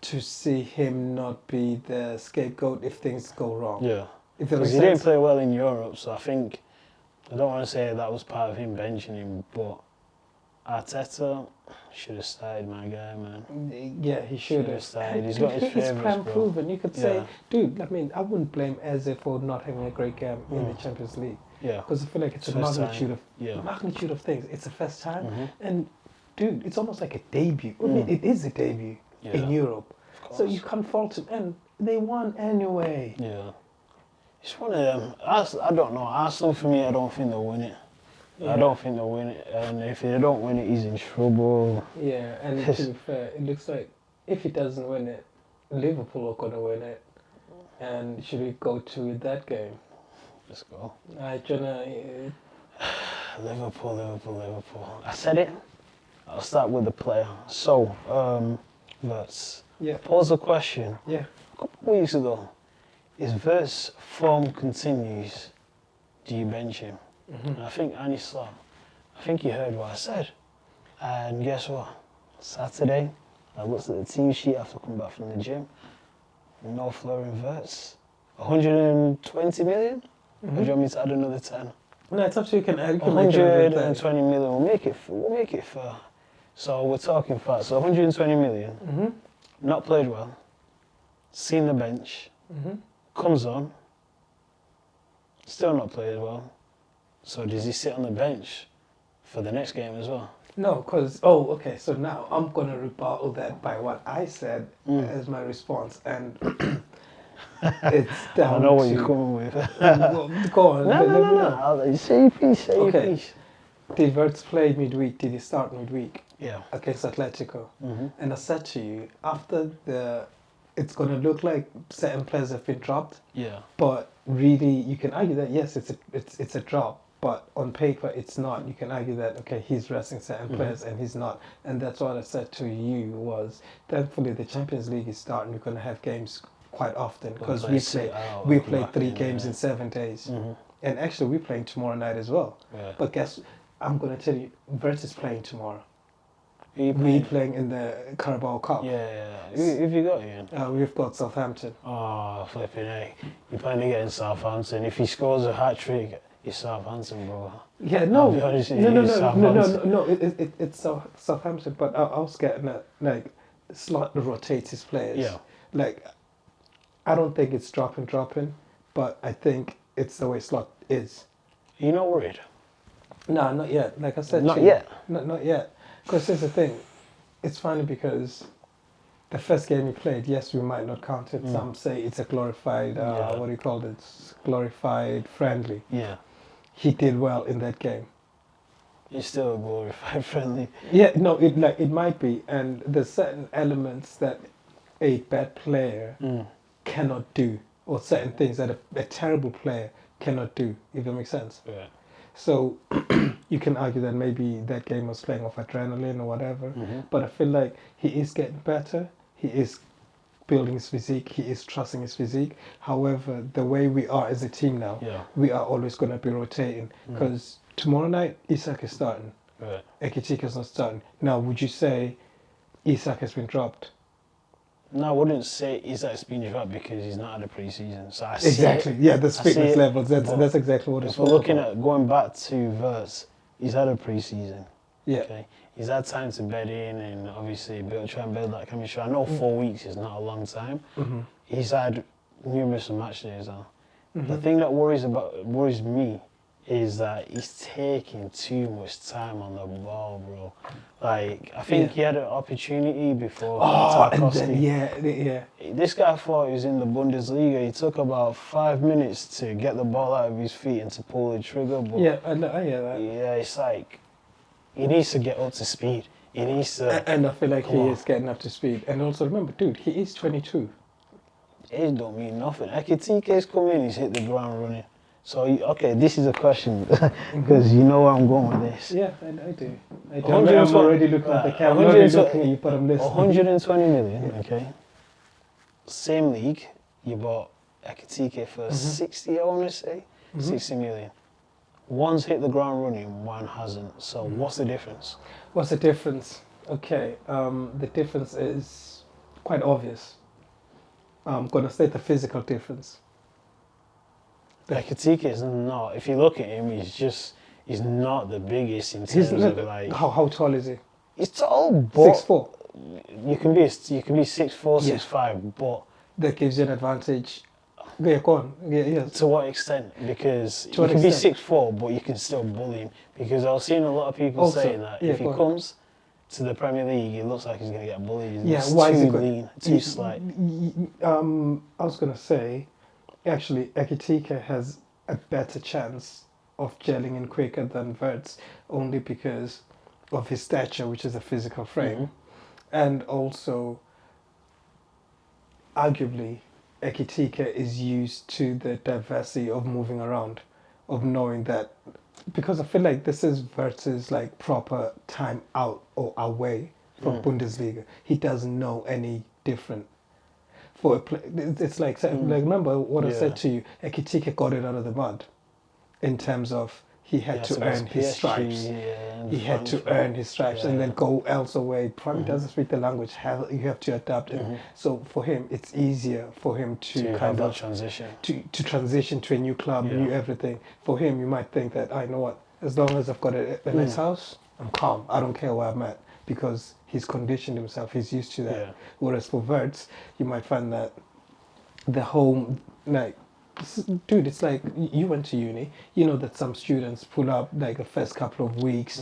to see him not be the scapegoat if things go wrong. Yeah. If Because he didn't play well in Europe, so I think, I don't want to say that was part of him benching him, but Arteta should have started, my guy, man. Yeah, he should have started. He's got his favourites, prime bro. proven. You could say, dude, I mean, I wouldn't blame Eze for not having a great game in the Champions League. Yeah. Because I feel like it's a magnitude of things. It's the first time. And, dude, it's almost like a debut. I mean, it is a debut in Europe. So you can't fault him. And they won anyway. Yeah. It's one of them. I don't know. Arsenal, for me, I don't think they'll win it. Yeah. I don't think they'll win it. And if they don't win it, he's in trouble. Yeah, and to be fair, it looks like if he doesn't win it, Liverpool are going to win it. And should we go to that game? Let's go. Liverpool. I said it. I'll start with the player. So, Verts. Yeah. Pose a question. Yeah. A couple of weeks ago, if Verts' form continues, do you bench him? And I think Annie saw. I think you heard what I said. And guess what? Saturday, I looked at the team sheet after coming back from the gym. No Florian Verts. 120 million? Or do you want me to add another 10? No, it's up to you. Can add 120 million. We'll make it fair. So we're talking fast. So 120 million. Not played well. Seen the bench. Comes on. Still not played well. So does he sit on the bench for the next game as well? No, because, okay, so now I'm going to rebuttal that by what I said as my response, and it's down I know what you're coming with. Go on. No. Say your piece, piece. Did Verts play midweek? Did he start midweek? Yeah. Against Atletico. And I said to you, after it's going to look like certain players have been dropped. Yeah. But really, you can argue that, yes, it's a drop. But on paper, it's not. You can argue that, okay, he's resting certain players and he's not. And that's what I said to you was, thankfully, the Champions League is starting. We're going to have games quite often because we played 3 games in 7 days. And actually, we're playing tomorrow night as well. Yeah. But guess, I'm going to tell you, Verts is playing tomorrow. We're playing in the Carabao Cup. Yeah. Who have you got, Ian? We've got Southampton. Oh, flipping A. You're playing against Southampton. If he scores a hat-trick, it's Southampton, bro. Yeah, no. No, it's Southampton, but I was getting at, like, Slot rotates his players. Yeah. Like, I don't think it's dropping, but I think it's the way Slot is. You're not worried? No, not yet. Like I said, not yet. Not yet. Because here's the thing, it's funny because the first game he played, yes, we might not count it. Some say it's a glorified, what do you call it? Glorified friendly. Yeah. He did well in that game. It's still a glorified friendly. Yeah, no, it might be, and there's certain elements that a bad player cannot do, or certain things that a terrible player cannot do. If that makes sense. Yeah. So you can argue that maybe that game was playing off adrenaline or whatever, but I feel like he is getting better. He is building his physique. He is trusting his physique. However, the way we are as a team now, we are always going to be rotating because tomorrow night Isak is starting. Right. Ekitika's not starting. Now, would you say Isak has been dropped? No, I wouldn't say Isak's been dropped because he's not had a pre-season. So I exactly. Yeah, the fitness levels. That's exactly what it's for. If we're looking at going back to Verts, he's had a pre-season. Yeah. Okay. He's had time to bed in and obviously try and build that chemistry. I know 4 weeks is not a long time. He's had numerous match days now. The thing that worries me is that he's taking too much time on the ball, bro. Like, I think he had an opportunity before. And then, yeah. This guy thought he was in the Bundesliga. He took about 5 minutes to get the ball out of his feet and to pull the trigger. But I hear that. yeah, it's like, he needs to get up to speed. He needs to... And I feel like he is getting up to speed. And also remember, dude, he is 22. Age don't mean nothing. Ekitike's come in, he's hit the ground running. So, okay, this is a question, because you know where I'm going with this. Yeah, I do. I'm already looking at the camera. I'm already looking at you, but I'm listening. 120 million, okay. Same league, you bought Ekitike for 60, I want to say. 60 million. One's hit the ground running, one hasn't. So, what's the difference? What's the difference? Okay, the difference is quite obvious. I'm going to state the physical difference. Ekitike is not, if you look at him, he's not the biggest in terms of like... How tall is he? He's tall, but... 6'4". You can be 6'4", 6'5", but... That gives you an advantage. Yeah, go on. Yeah. To what extent? Because you can be 6'4", but you can still bully him. Because I was seeing a lot of people saying that if he comes to the Premier League, it looks like he's going to get bullied. He's why is he lean, too slight. I was going to say, actually, Ekitike has a better chance of gelling in quicker than Wirtz, only because of his stature, which is a physical frame. And also, arguably, Ekitike is used to the diversity of moving around, of knowing that, because I feel like this is Wirtz's like proper time out or away from Bundesliga. He doesn't know any different. For a it's like remember what I said to you. Ekitike got it out of the mud, in terms of he had to earn his stripes. He had to earn his stripes and then go elsewhere. Probably doesn't speak the language. You have to adapt it. So for him, it's easier for him to kind of transition to transition to a new club, new everything. For him, you might think that I know what. As long as I've got a nice house, I'm calm. I don't care where I'm at, because he's conditioned himself. He's used to that. Whereas for Wirtz, you might find that the home, like, dude, it's like you went to uni. You know that some students pull up like the first couple of weeks,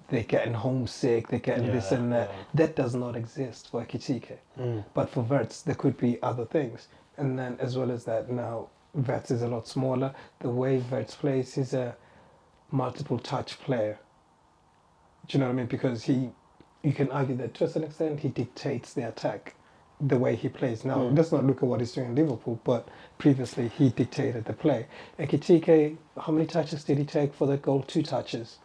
they're getting homesick, they're getting this and that. That does not exist for Ekitike. But for Wirtz, there could be other things. And then as well as that, now Wirtz is a lot smaller. The way Wirtz plays, he's a multiple touch player. Do you know what I mean? Because you can argue that to a certain extent he dictates the attack, the way he plays. Now, let's not look at what he's doing in Liverpool, but previously he dictated the play. Ekitike, how many touches did he take for that goal? 2 touches.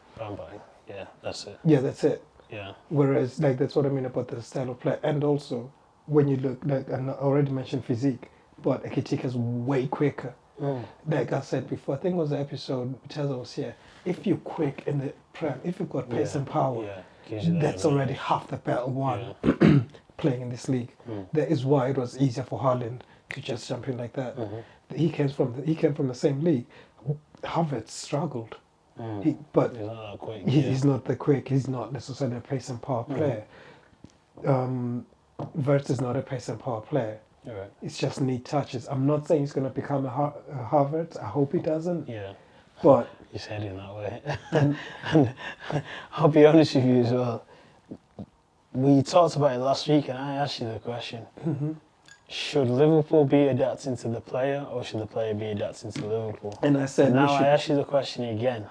Yeah, that's it. Yeah, that's it. Yeah. Whereas, like, that's what I mean about the style of play. And also, when you look, like, I already mentioned physique, but Ekitike is way quicker. Like I said before, I think it was the episode Chels was here. If you're quick in the Prem, if you've got pace and power, that's already half the battle won playing in this league. That is why it was easier for Haaland to just jump in like that. He came from the same league. Havertz struggled, but he's not that quick. He's not the quick. He's not necessarily a pace and power player. Wirtz is not a pace and power player. Right. It's just neat touches. I'm not saying he's going to become a Havertz. I hope he doesn't. Yeah. But he's heading that way. and I'll be honest with you as well. We talked about it last week, and I asked you the question: should Liverpool be adapting to the player, or should the player be adapting to Liverpool? And I said, now I ask you the question again: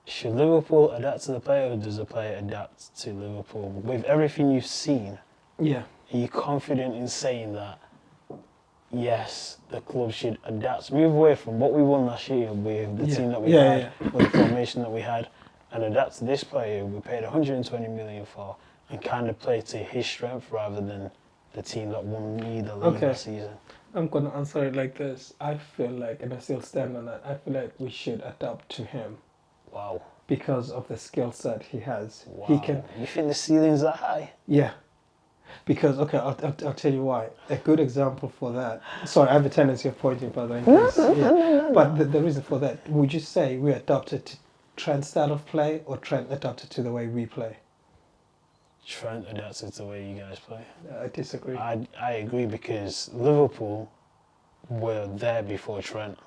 should Liverpool adapt to the player, or does the player adapt to Liverpool? With everything you've seen, are you confident in saying that, yes, the club should adapt, move away from what we won last year with the team that we had, with the formation that we had, and adapt to this player we paid 120 million for, and kind of play to his strength rather than the team that won me the league last season? I'm going to answer it like this. I feel like, and I still stand on that, I feel like we should adapt to him. Wow. Because of the skill set he has. Wow. He can. You think the ceiling's that high? Yeah. Because, okay, I'll tell you why. A good example for that. Sorry, I have a tendency of pointing, by the way. No. But the reason for that, would you say we adopted to Trent's style of play, or Trent adapted to the way we play? Trent adapted to the way you guys play. I disagree. I agree, because Liverpool were there before Trent.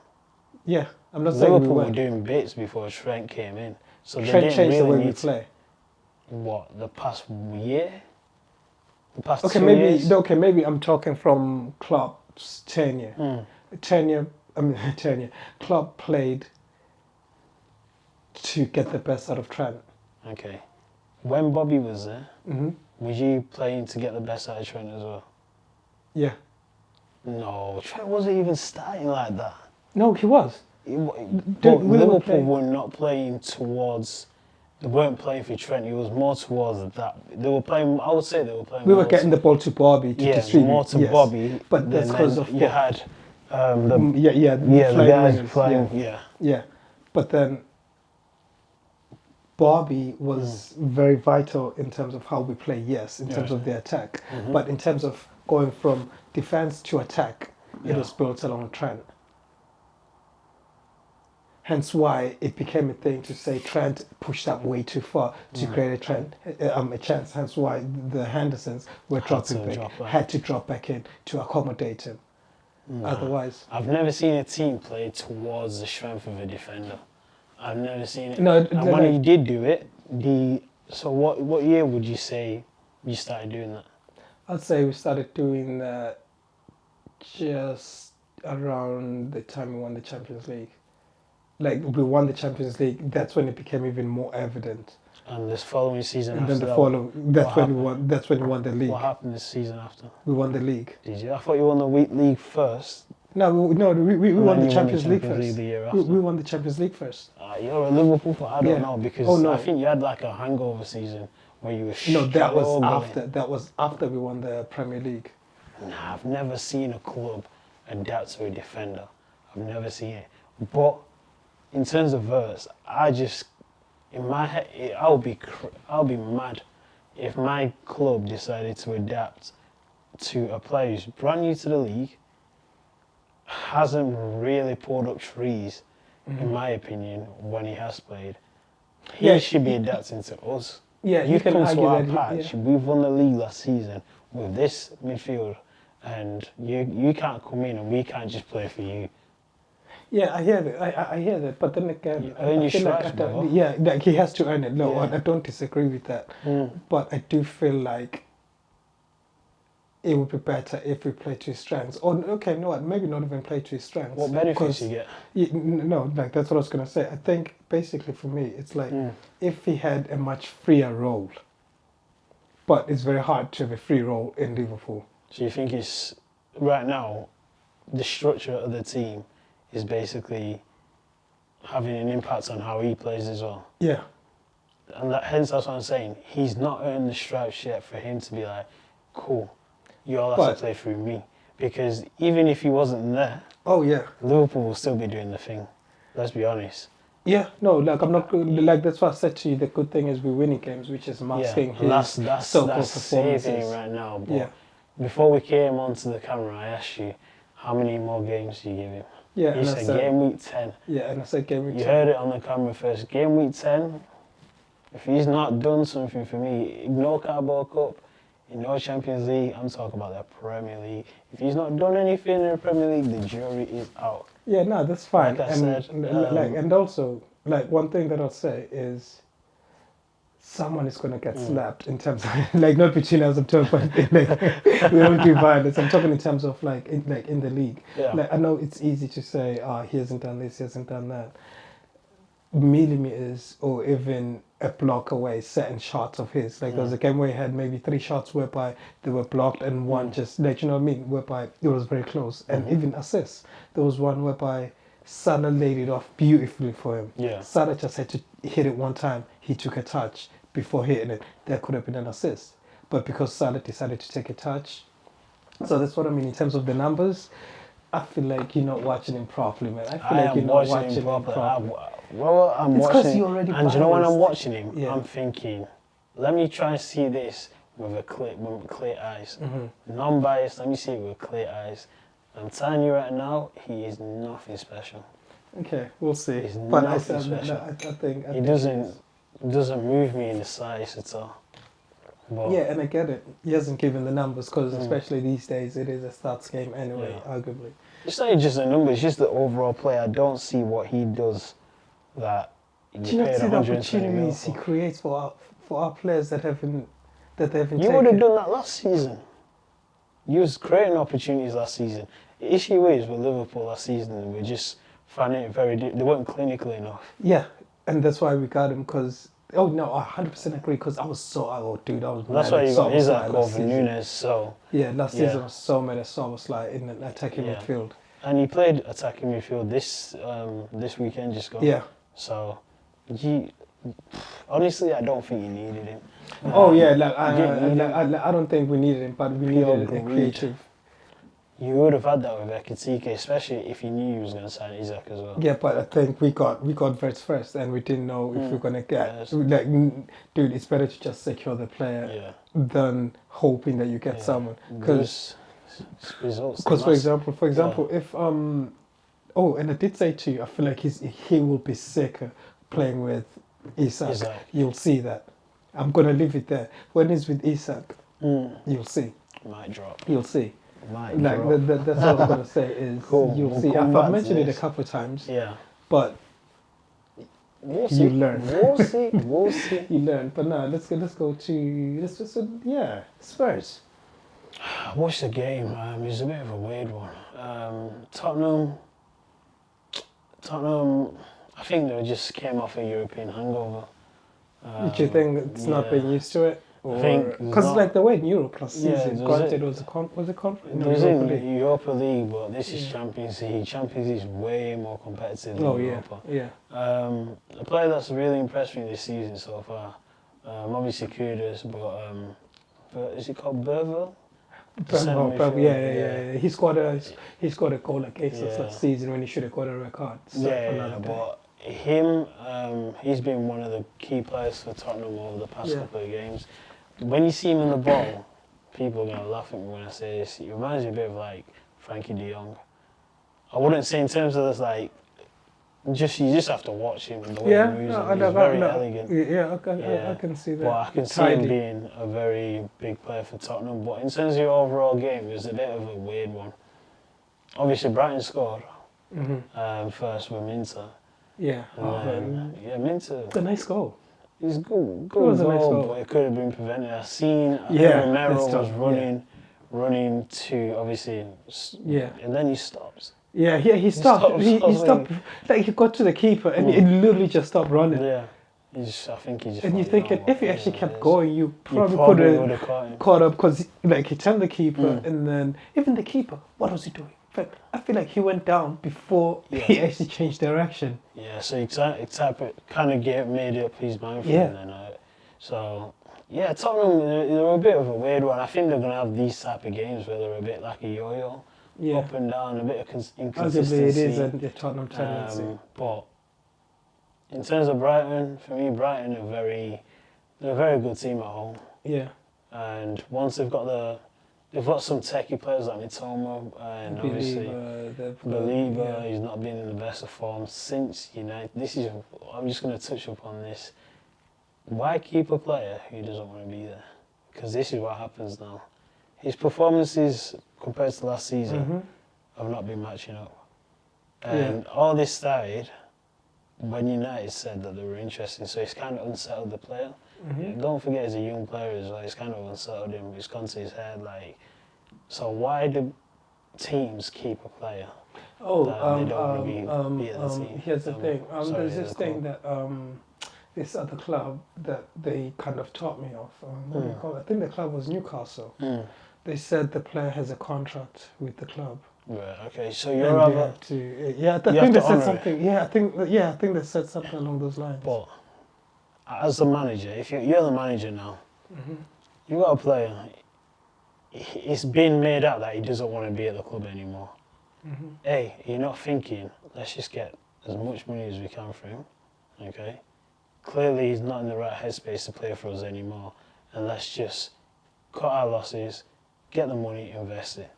Yeah, I'm not saying we Liverpool were weren't. doing bits before Trent came in, so they Trent didn't changed the really way we need to, play. what, the past year, the past Okay, 2 years. maybe I'm talking from Klopp's tenure. Mm. Tenure, I mean tenure. Klopp played to get the best out of Trent. Okay, when Bobby was there, Hmm. was you playing to get the best out of Trent as well? Yeah. No, Trent wasn't even starting like that. No, he was. But we were Liverpool playing- were not playing towards. They weren't playing for Trent. It was more towards that. They were playing. I would say they were playing. We were more getting the ball to Bobby to yeah, distribute. more to yes. Bobby. But that's then because of you what? had the Yeah, the flying guys wingers, playing. Yeah. Yeah. Yeah, but then Bobby was very vital in terms of how we play, yes, in terms Yeah. of the attack. Mhm. But in terms of going from defense to attack, it Yeah. was built along Trent. Hence why it became a thing to say Trent pushed up way too far to create a chance. Hence why the Hendersons were had to drop back in to accommodate him. Otherwise, I've never seen a team play towards the strength of a defender. I've never seen it. No, and when he did do it, so what year would you say you started doing that? I'd say we started doing that just around the time we won the Champions League. Like we won the Champions League, that's when it became even more evident. And this following season And after then that, that's when we won. That's when we won the league. what happened this season after? We won the league. Did you? I thought you won the league first. No, we And won then the you won the Champions League Champions first. the year after. We won the Champions League first. You're a Liverpool fan. I don't Yeah. know because Oh, no. I think you had like a hangover season where you were. No, that was struggling. after. That was after we won the Premier League. Nah, I've never seen a club adapt to a defender. I've never seen it. But in terms of verse, I just in my head, I'll be mad if my club decided to adapt to a player who's brand new to the league, hasn't really pulled up trees, in my opinion, when he has played. He should be adapting to us. Yeah, you You've can come to argue our that. patch. Yeah. We've won the league last season with this midfield, and you can't come in and we can't just play for you. Yeah, I hear that. I hear that. But then again, You earn your stripes, bro. yeah, like he has to earn it. No, Yeah. I don't disagree with that. Mm. But I do feel like it would be better if we play to his strengths. Or okay, no, maybe not even play to his strengths. What benefits 'Cause- you get? No, like that's what I was gonna say. I think basically for me, it's like Mm. if he had a much freer role. But it's very hard to have a free role in Liverpool. So you think it's right now, the structure of the team is basically having an impact on how he plays as well. Yeah. And hence that's what I'm saying. He's not earned the stripes yet for him to be like, cool, you all have But- to play through me. Because even if he wasn't there, Oh yeah. Liverpool will still be doing the thing. Let's be honest. Yeah, no, like I'm not like that's what I said to you. The good thing is we're winning games, which is masking Yeah, and his that's so-called saving performances. it right now. But Yeah, before we came onto the camera, I asked you how many more games do you give him? yeah, You and I said said game week 10. yeah, and I said game week You 10. heard it on the camera first. Game week 10, if he's not done something for me, ignore Carabao Cup, ignore Champions League, I'm talking about the Premier League. If he's not done anything in the Premier League, the jury is out. Yeah, no, that's fine. Like I and said, and also like one thing that I'll say is someone is gonna get slapped in terms of like not between us, I'm talking about like we don't do violence. I'm talking in terms of like in the league. Yeah. Like I know it's easy to say, he hasn't done this, he hasn't done that. Millimeters or even a block away certain shots of his. Like there was a game where he had maybe 3 shots whereby they were blocked and one just like you know what I mean, whereby it was very close. And even assists. There was one whereby Salah laid it off beautifully for him. Yeah. Salah just had to hit it one time, he took a touch before hitting it. That could have been an assist. But because Salah decided to take a touch. So that's what I mean in terms of the numbers. I feel like you're not watching him properly, man. I feel like you're not watching him properly. Well, I'm It's 'cause watching you're already and you know when I'm biased. watching him, Yeah. I'm thinking, let me try and see this with clear eyes. Mm-hmm. Non-biased, let me see it with clear eyes. I'm telling you right now, he is nothing special. Okay, we'll see. He's But I nothing said, no, special. I think He doesn't move me in the size at all. But Yeah, and I get it. He hasn't given the numbers because especially these days it is a stats game anyway, arguably. It's not just a number, it's just the overall play. I don't see what he does that Do you you not paid see the 120 mil opportunities he for. creates for our players that haven't You taken? would have done that last season. You was creating opportunities last season. The issue is with Liverpool last season, we're just finding it very. They weren't clinical enough. Yeah, and that's why we got him because. Oh no, I 100% agree because I was so dude, I was That's mad why at you got Szoboszlai Isaac last over season. Nunes. So Yeah, last Yeah. season I was so mad at Szoboszlai in an attacking Yeah. midfield. and he played attacking midfield this weekend just gone. Yeah. So, honestly, I don't think you needed him. Oh yeah, like you didn't need him. I don't think we needed him, but we Pure needed a greed. creative. You would have had that with Ekitike, especially if you knew he was going to sign Isaac as well. Yeah, but I think we got Verts first, and we didn't know if we're gonna get Yes. like, dude. It's better to just secure the player Yeah. than hoping that you get someone. Because, results. for example, if oh, and I did say to you, I feel like he will be sicker playing with Isak. You'll see that. I'm gonna leave it there. When he's with Isak, you'll see. Might drop. You'll see. Might Like drop. that's all I'm gonna say is Cool. you'll We'll see. come I've back to mentioned it a this. couple of times, Yeah. but We'll you see. learn. We'll see. We'll see. You learn. But no, let's go to Spurs. I watched the game. It was a bit of a weird one. Tottenham. I think they just came off a European hangover. Do you think it's not being used to it? I think Because not- like the way in Europe last Yeah, season, there granted was it was a conference. It was Europa in League. Europa League, but this is Champions League. Champions League is way more competitive than Oh yeah, Europa. yeah. A player that's really impressed me this season so far, obviously Kudus, but is it called Burville? Yeah. He scored a goal against us Yeah. last season when he should have got a red card. So Yeah, but him, he's been one of the key players for Tottenham over the past couple of games. When you see him in the ball, people are going to laugh at me when I say this. He reminds me a bit of like Frankie de Jong. I wouldn't say in terms of this like, you just have to watch him and the way he moves. He's very elegant. Yeah, I can see that. But I can see him being a very big player for Tottenham. But in terms of your overall game, it was a bit of a weird one. Obviously, Brighton scored first with Minter. Yeah. Minter. It's a nice goal. It's good. It was a nice goal. But it could have been prevented. I seen Yeah, Romero that's was tough, running to obviously. Yeah. And then he stops. Yeah, he stopped. He stopped. Like he got to the keeper and he literally just stopped running. Yeah. I think he just. And you think if he actually kept going, you probably would could have have caught up because like he turned the keeper and then even the keeper, what was he doing? In fact, I feel like he went down before he actually changed direction. Yeah, so he kind of made up his mind for him then. Tottenham, they're a bit of a weird one. I think they're going to have these type of games where they're a bit like a yo-yo, up and down, a bit of inconsistency. Arguably, it is a Tottenham tendency. But in terms of Brighton, for me, Brighton they're a very good team at home. Yeah. And once they've got some techie players like Mitoma and obviously Believer, he's not been in the best of form since United. I'm just going to touch upon this. Why keep a player who doesn't want to be there? Because this is what happens now. His performances compared to last season have not been matching up. And all this started when United said that they were interested, so it's kind of unsettled the player. Don't forget he's a young player as well, it's kind of unsettled him, it's gone to his head, so why do teams keep a player? They don't want to be at the team? Here's the thing, there's this thing that this other club that they kind of taught me off, what do you call it? I think the club was Newcastle. They said the player has a contract with the club. Right, okay, so you're rather... I think they said something, I think they said something along those lines. But as the manager, if you're the manager now, you've got a player, it's been made out that he doesn't want to be at the club anymore. Hey, you're not thinking, let's just get as much money as we can for him, okay? Clearly he's not in the right headspace to play for us anymore, and let's just cut our losses, get the money, invest it.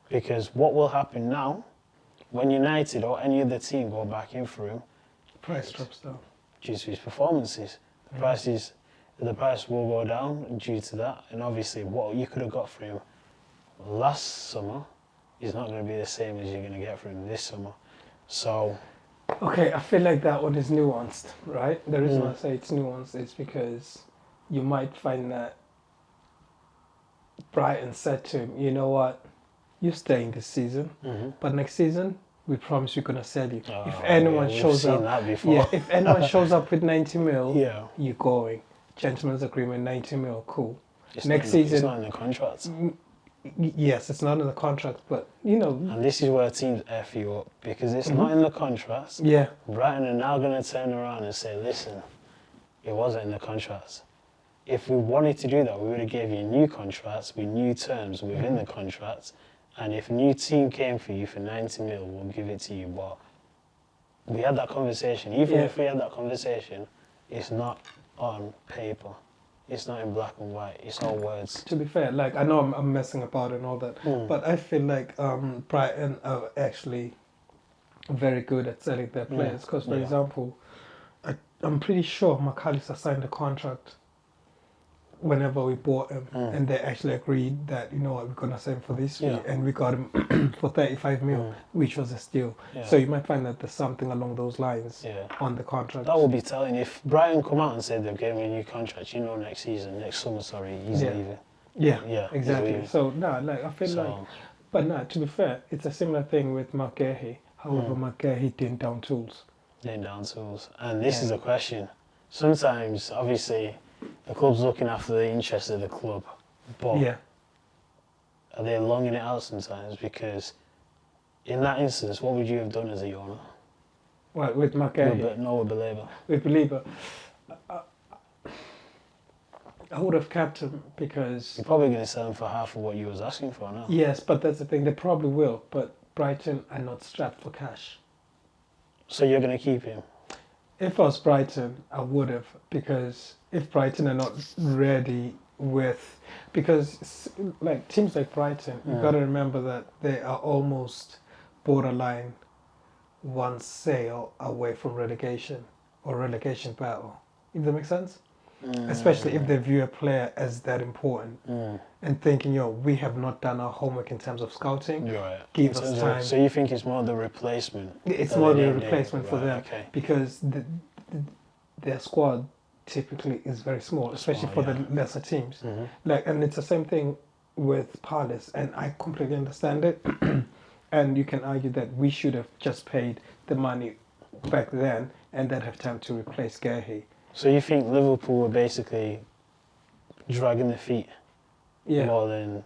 Because what will happen now, when United or any other team go back in for him, price drops down due to his performances. The price will go down due to that, and obviously what you could have got for him last summer is not going to be the same as you're going to get from him this summer. So, Okay, I feel like that one is nuanced, right? The reason why I say it's nuanced is because you might find that Brighton said to him, you know what, you're staying this season, but next season, we promise we're going to sell you. If anyone shows up, if anyone shows up with 90 mil, you're going. Gentleman's agreement, 90 mil, cool. Next season, it's not in the contract. Yes, it's not in the contract, but you know. And this is where teams F you up because it's not in the contracts. Yeah. Brighton are now going to turn around and say, listen, it wasn't in the contracts. If we wanted to do that, we would have gave you new contracts with new terms within the contracts. And if a new team came for you for 90 mil, we'll give it to you. But we had that conversation. Even if we had that conversation, it's not on paper. It's not in black and white. It's all words. To be fair, like I know I'm messing about and all that, but I feel like Brighton are actually very good at selling their players. Because, for example, I'm pretty sure McAllister signed a contract whenever we bought him, and they actually agreed that, you know what, we're gonna sell him for this fee, and we got him for 35 mil, which was a steal. So you might find that there's something along those lines on the contract. That would be telling. If Brighton come out and say they've given me a new contract, you know, next summer, he's leaving. Yeah, exactly. So like I feel like, but to be fair, it's a similar thing with McGahey. However, McGahey didn't down tools. And this is a question. Sometimes, obviously, the club's looking after the interests of the club, but are they longing it out sometimes? Because in that instance, what would you have done as a owner? Well, with McGahey? No, with Belieber. With Belieber, I would have kept him because... You're probably going to sell him for half of what you was asking for now. Yes, but that's the thing, they probably will, but Brighton are not strapped for cash. So you're going to keep him? If I was Brighton, I would have, because if Brighton are not ready with... Because like teams like Brighton, you've got to remember that they are almost borderline one sale away from relegation or relegation battle. If that makes sense? Especially if they view a player as that important and thinking, we have not done our homework in terms of scouting. Give us time. So you think it's more the replacement? It's more the replacement for them because their squad typically is very small, especially for the lesser teams. And it's the same thing with Palace, and I completely understand it. And you can argue that we should have just paid the money back then and then have time to replace Gahey. So you think Liverpool were basically dragging their feet more than...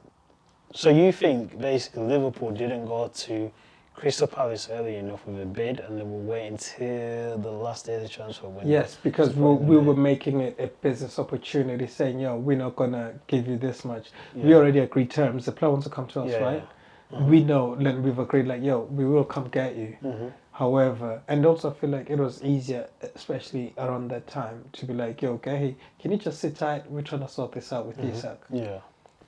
So you think basically Liverpool didn't go to Crystal Palace early enough with a bid and they were waiting till the last day of the transfer window? Yes, because we were making it a business opportunity, saying, we're not going to give you this much. We already agreed terms. The player wants to come to us, right? We know, then we've agreed, like, we will come get you. However, and also I feel like it was easier, especially around that time, to be like, Gahey, can you just sit tight? We're trying to sort this out with Isak.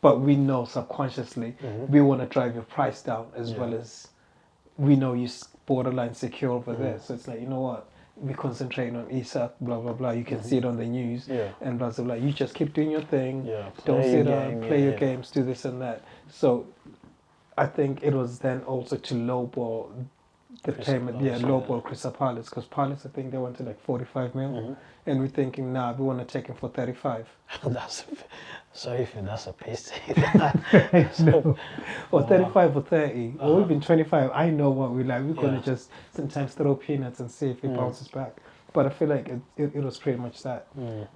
But we know subconsciously we want to drive your price down as well as we know you're borderline secure over there. So it's like, you know what? We're concentrating on Isak, blah, blah, blah. You can see it on the news and blah, blah, blah. You just keep doing your thing. Don't sit down, play your games, do this and that. So I think it was then also to lowball the payment, lowball Crystal Palace, because Palace, I think they wanted like 45 mil, and we're thinking, nah, we want to take him for 35. Sorry if that's a piss take. No. Or 35 or 30, or even 25. I know what we like. We're going to just sometimes throw peanuts and see if he bounces back. But I feel like it was pretty much that.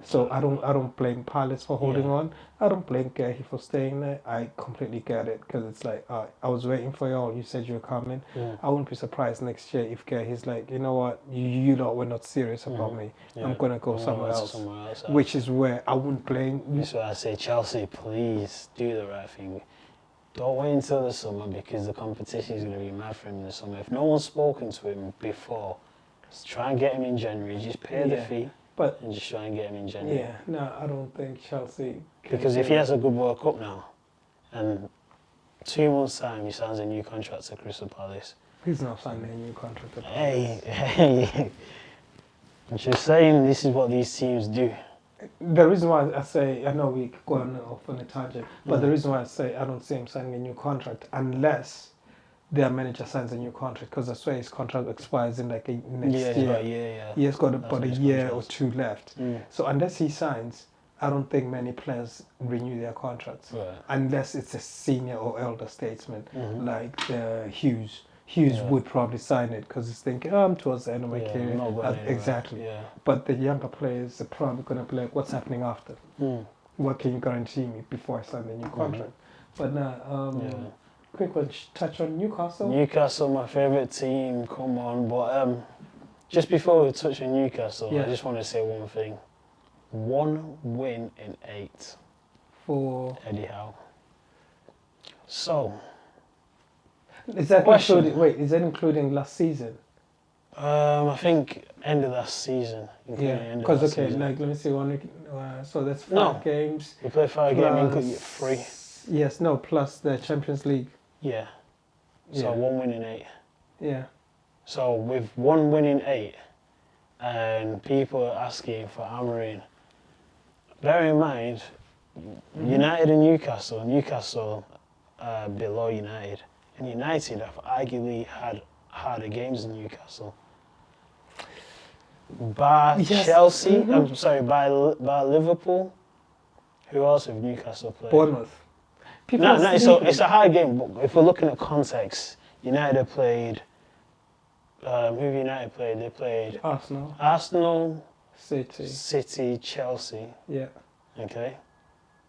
So I don't blame Palace for holding on. I don't blame Gahey for staying there. I completely get it, because it's like, I was waiting for y'all. You said you were coming. I wouldn't be surprised next year if Gahey's like, you know what, you lot were not serious about me. I'm going to go somewhere else. Which is where I wouldn't blame you. That's why I say, Chelsea, please do the right thing. Don't wait until the summer, because the competition is going to be mad for him in the summer. If no one's spoken to him before, just try and get him in January. Just pay the fee, and just try and get him in January. Yeah, no, I don't think Chelsea... Because if he has a good World Cup now, and 2 months' time he signs a new contract to Crystal Palace... He's not signing a new contract. Hey. I'm just saying, this is what these teams do. The reason why I say, I know we go off on a tangent, but the reason why I say I don't see him signing a new contract unless their manager signs a new contract, because I swear his contract expires in like next Yeah, year. about a year, yeah. He has got That's about a what his year or contract is. two left. So unless he signs, I don't think many players renew their contracts. Right. Unless it's a senior or elder statesman like Hughes. Yeah. Would probably sign it because he's thinking, oh, I'm towards the end of my Yeah, career. I'm not going anywhere. Exactly. Yeah. But the younger players are probably going to be like, what's happening after? What can you guarantee me before I sign the new contract? But now, quick one, touch on Newcastle. Newcastle, my favourite team, come on. But just before we touch on Newcastle, I just want to say one thing. 1 win in 8 For Eddie Howe. So, is that question. is that including last season? I think end of last season. Yeah, because like let me see, 1 week. So that's 5 games. We play 5 games, you get 3. Yes, no, plus the Champions League. Yeah. So 1 win in 8. Yeah. So with 1 win in 8, and people are asking for Amorim, bear in mind, United and Newcastle below United, and United have arguably had harder games than Newcastle. By Chelsea, I'm sorry, by Liverpool. Who else have Newcastle played? Bournemouth. It's a high game, but if we're looking at context, United have played. Who have United played? They played Arsenal, City, Chelsea. Yeah. Okay.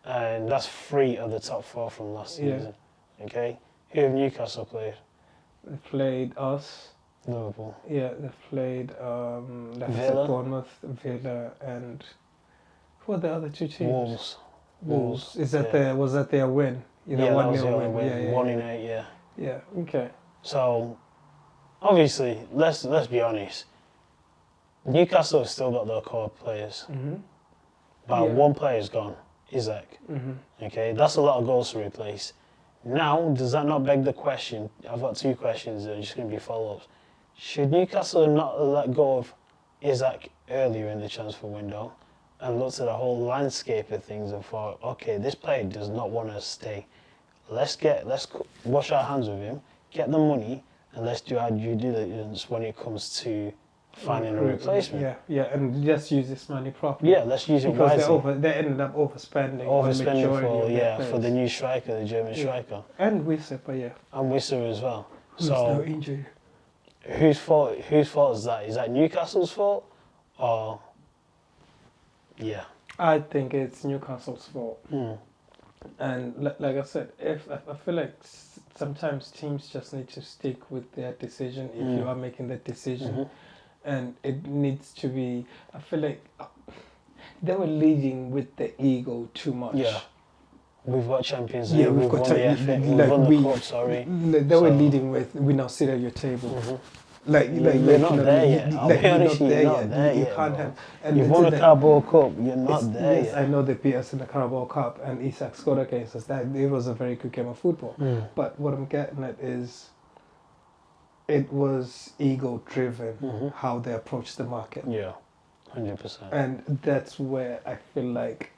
And that's 3 of the top 4 from last season. Okay. Who have Newcastle played? They played us. Liverpool. Yeah, they've played Villa. Bournemouth, Villa, and who are the other 2 teams? Wolves. Was that their win? Yeah, that was the only win. Yeah, 1 in 8. Yeah. Yeah. Okay. So, obviously, let's be honest. Newcastle have still got their core players, but one player's gone, Isaac. Okay, that's a lot of goals to replace. Now, does that not beg the question? I've got 2 questions. They're just going to be follow-ups. Should Newcastle not let go of Isaac earlier in the transfer window and looked at the whole landscape of things and thought, okay, this player does not want to stay. Let's wash our hands with him, get the money, and let's do our due diligence when it comes to finding a replacement. Yeah, and let's use this money properly. Yeah, let's use it wisely. Because they ended up overspending. For the new striker, the German striker. And Wissa, but yeah. And Wissa as well. Who's no injury. Whose fault is that? Is that Newcastle's fault? Or... Yeah. I think it's Newcastle's fault. And like I said, I feel like sometimes teams just need to stick with their decision if you are making that decision. And it needs to be, I feel like they were leading with the ego too much. Yeah. We've got Champions League, we've won the FA, we've won the Cup, sorry. They were leading with, we now sit at your table. You're not there yet. I'll be honest, you're not there yet. You can't have. You've won a Carabao Cup. You're not there yet. I know they beat us in the Carabao Cup, and Isak scored against us. It was a very good game of football. But what I'm getting at is, it was ego-driven how they approached the market. Yeah, 100%. And that's where I feel like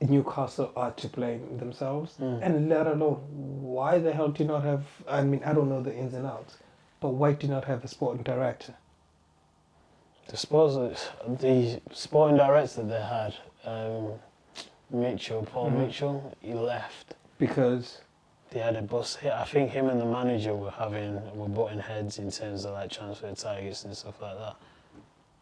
Newcastle are to blame themselves. And let alone, why the hell do you not have? I mean, I don't know the ins and outs. But why do you not have a sporting director? The sporting director they had, Paul Mitchell, he left. Because? They had a bus. I think him and the manager were butting heads in terms of like transfer targets and stuff like that.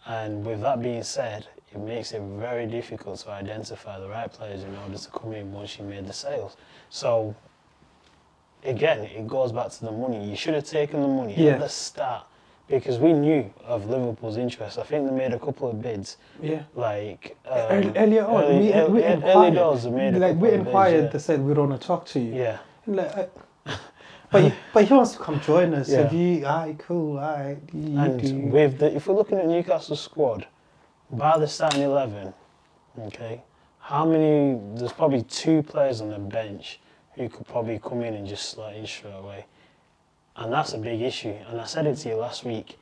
And with that being said, it makes it very difficult to identify the right players in order to come in once you made the sales. So, again, it goes back to the money. You should have taken the money at the start because we knew of Liverpool's interest. I think they made a couple of bids. Yeah. Like earlier on, we inquired. Early doors, they made a couple we inquired. Bids, yeah. They said we don't want to talk to you. Yeah. Like, but he wants to come join us. Yeah. Have you? Cool. If we're looking at Newcastle's squad, by the starting 11, okay, there's probably 2 players on the bench who could probably come in and just slot in straight away. And that's a big issue. And I said it to you last week,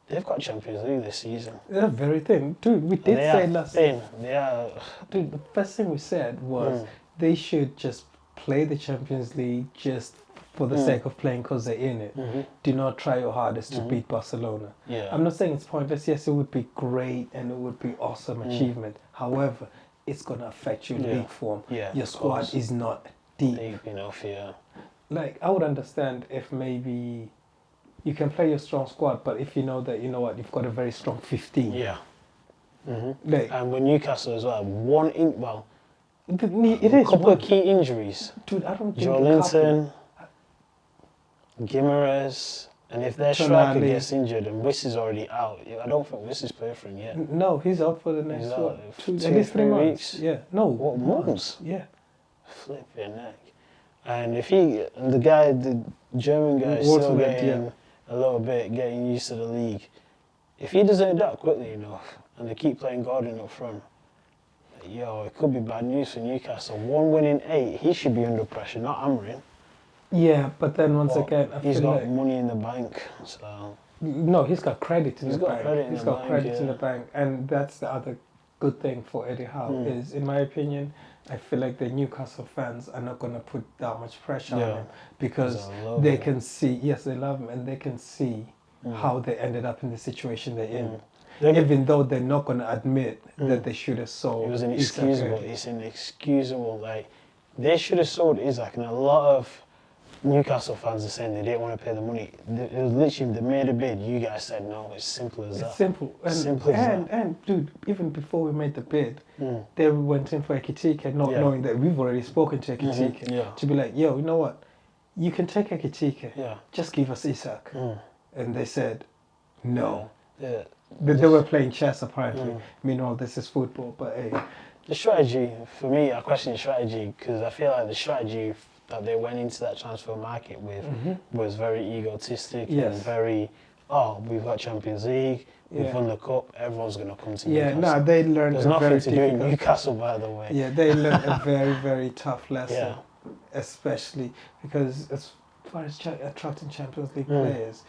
they've got Champions League this season. They're very thin. Dude, we did say last week. They are. Dude, the first thing we said was they should just play the Champions League, just for the sake of playing because they're in it. Do not try your hardest to beat Barcelona. Yeah. I'm not saying it's pointless. Yes, it would be great and it would be awesome achievement. However, it's going to affect your league form. Yeah, your squad is not deep. Deep enough, yeah. Like, I would understand if maybe you can play your strong squad, but if you know that, you know what, you've got a very strong 15. Yeah. Like, And with Newcastle as well, it is. couple of key injuries. Dude, I don't think Joelinton, Guimaraes, and if their striker Tonali. gets injured and Wiss is already out, I don't think Wiss is playing for him yet. No, he's out for the next He's out for at 2, least 3 3 months. weeks. Yeah, no, What, months? Yeah, Flipping neck. And if the German guy is still getting a little bit, getting used to the league, if he doesn't adapt quickly enough and they keep playing Gordon up front, it could be bad news for Newcastle. 1 win in 8, he should be under pressure, not Amrin. yeah. But then once again, he's got money in the bank, so no, he's got credit in the bank. He's got credit in the bank, and that's the other good thing for Eddie Howe is, in my opinion, I feel like the Newcastle fans are not going to put that much pressure on him because they can see, yes, they love him, and they can see how they ended up in the situation they're in. Even though they're not going to admit that they should have sold. It was inexcusable. It's inexcusable. Like, they should have sold Isaac, and a lot of Newcastle fans are saying they didn't want to pay the money. It was literally, they made a bid. You guys said no. It's simple as that. It's simple. And dude, even before we made the bid, they went in for Ekitike, not knowing that we've already spoken to Ekitike. To be like, yo, you know what? You can take Ekitike. Yeah. Just give us Isaac. And they said no. Yeah. They were playing chess apparently. Meanwhile, this is football. But hey, the strategy for me, I question the strategy because I feel like the strategy that they went into that transfer market with was very egotistic and very, we've got Champions League, we've won the cup, everyone's going to come to Newcastle. Yeah, no, they learned There's nothing to do in Newcastle, by the way. Yeah, they learned a very, very tough lesson, especially because as far as attracting Champions League players,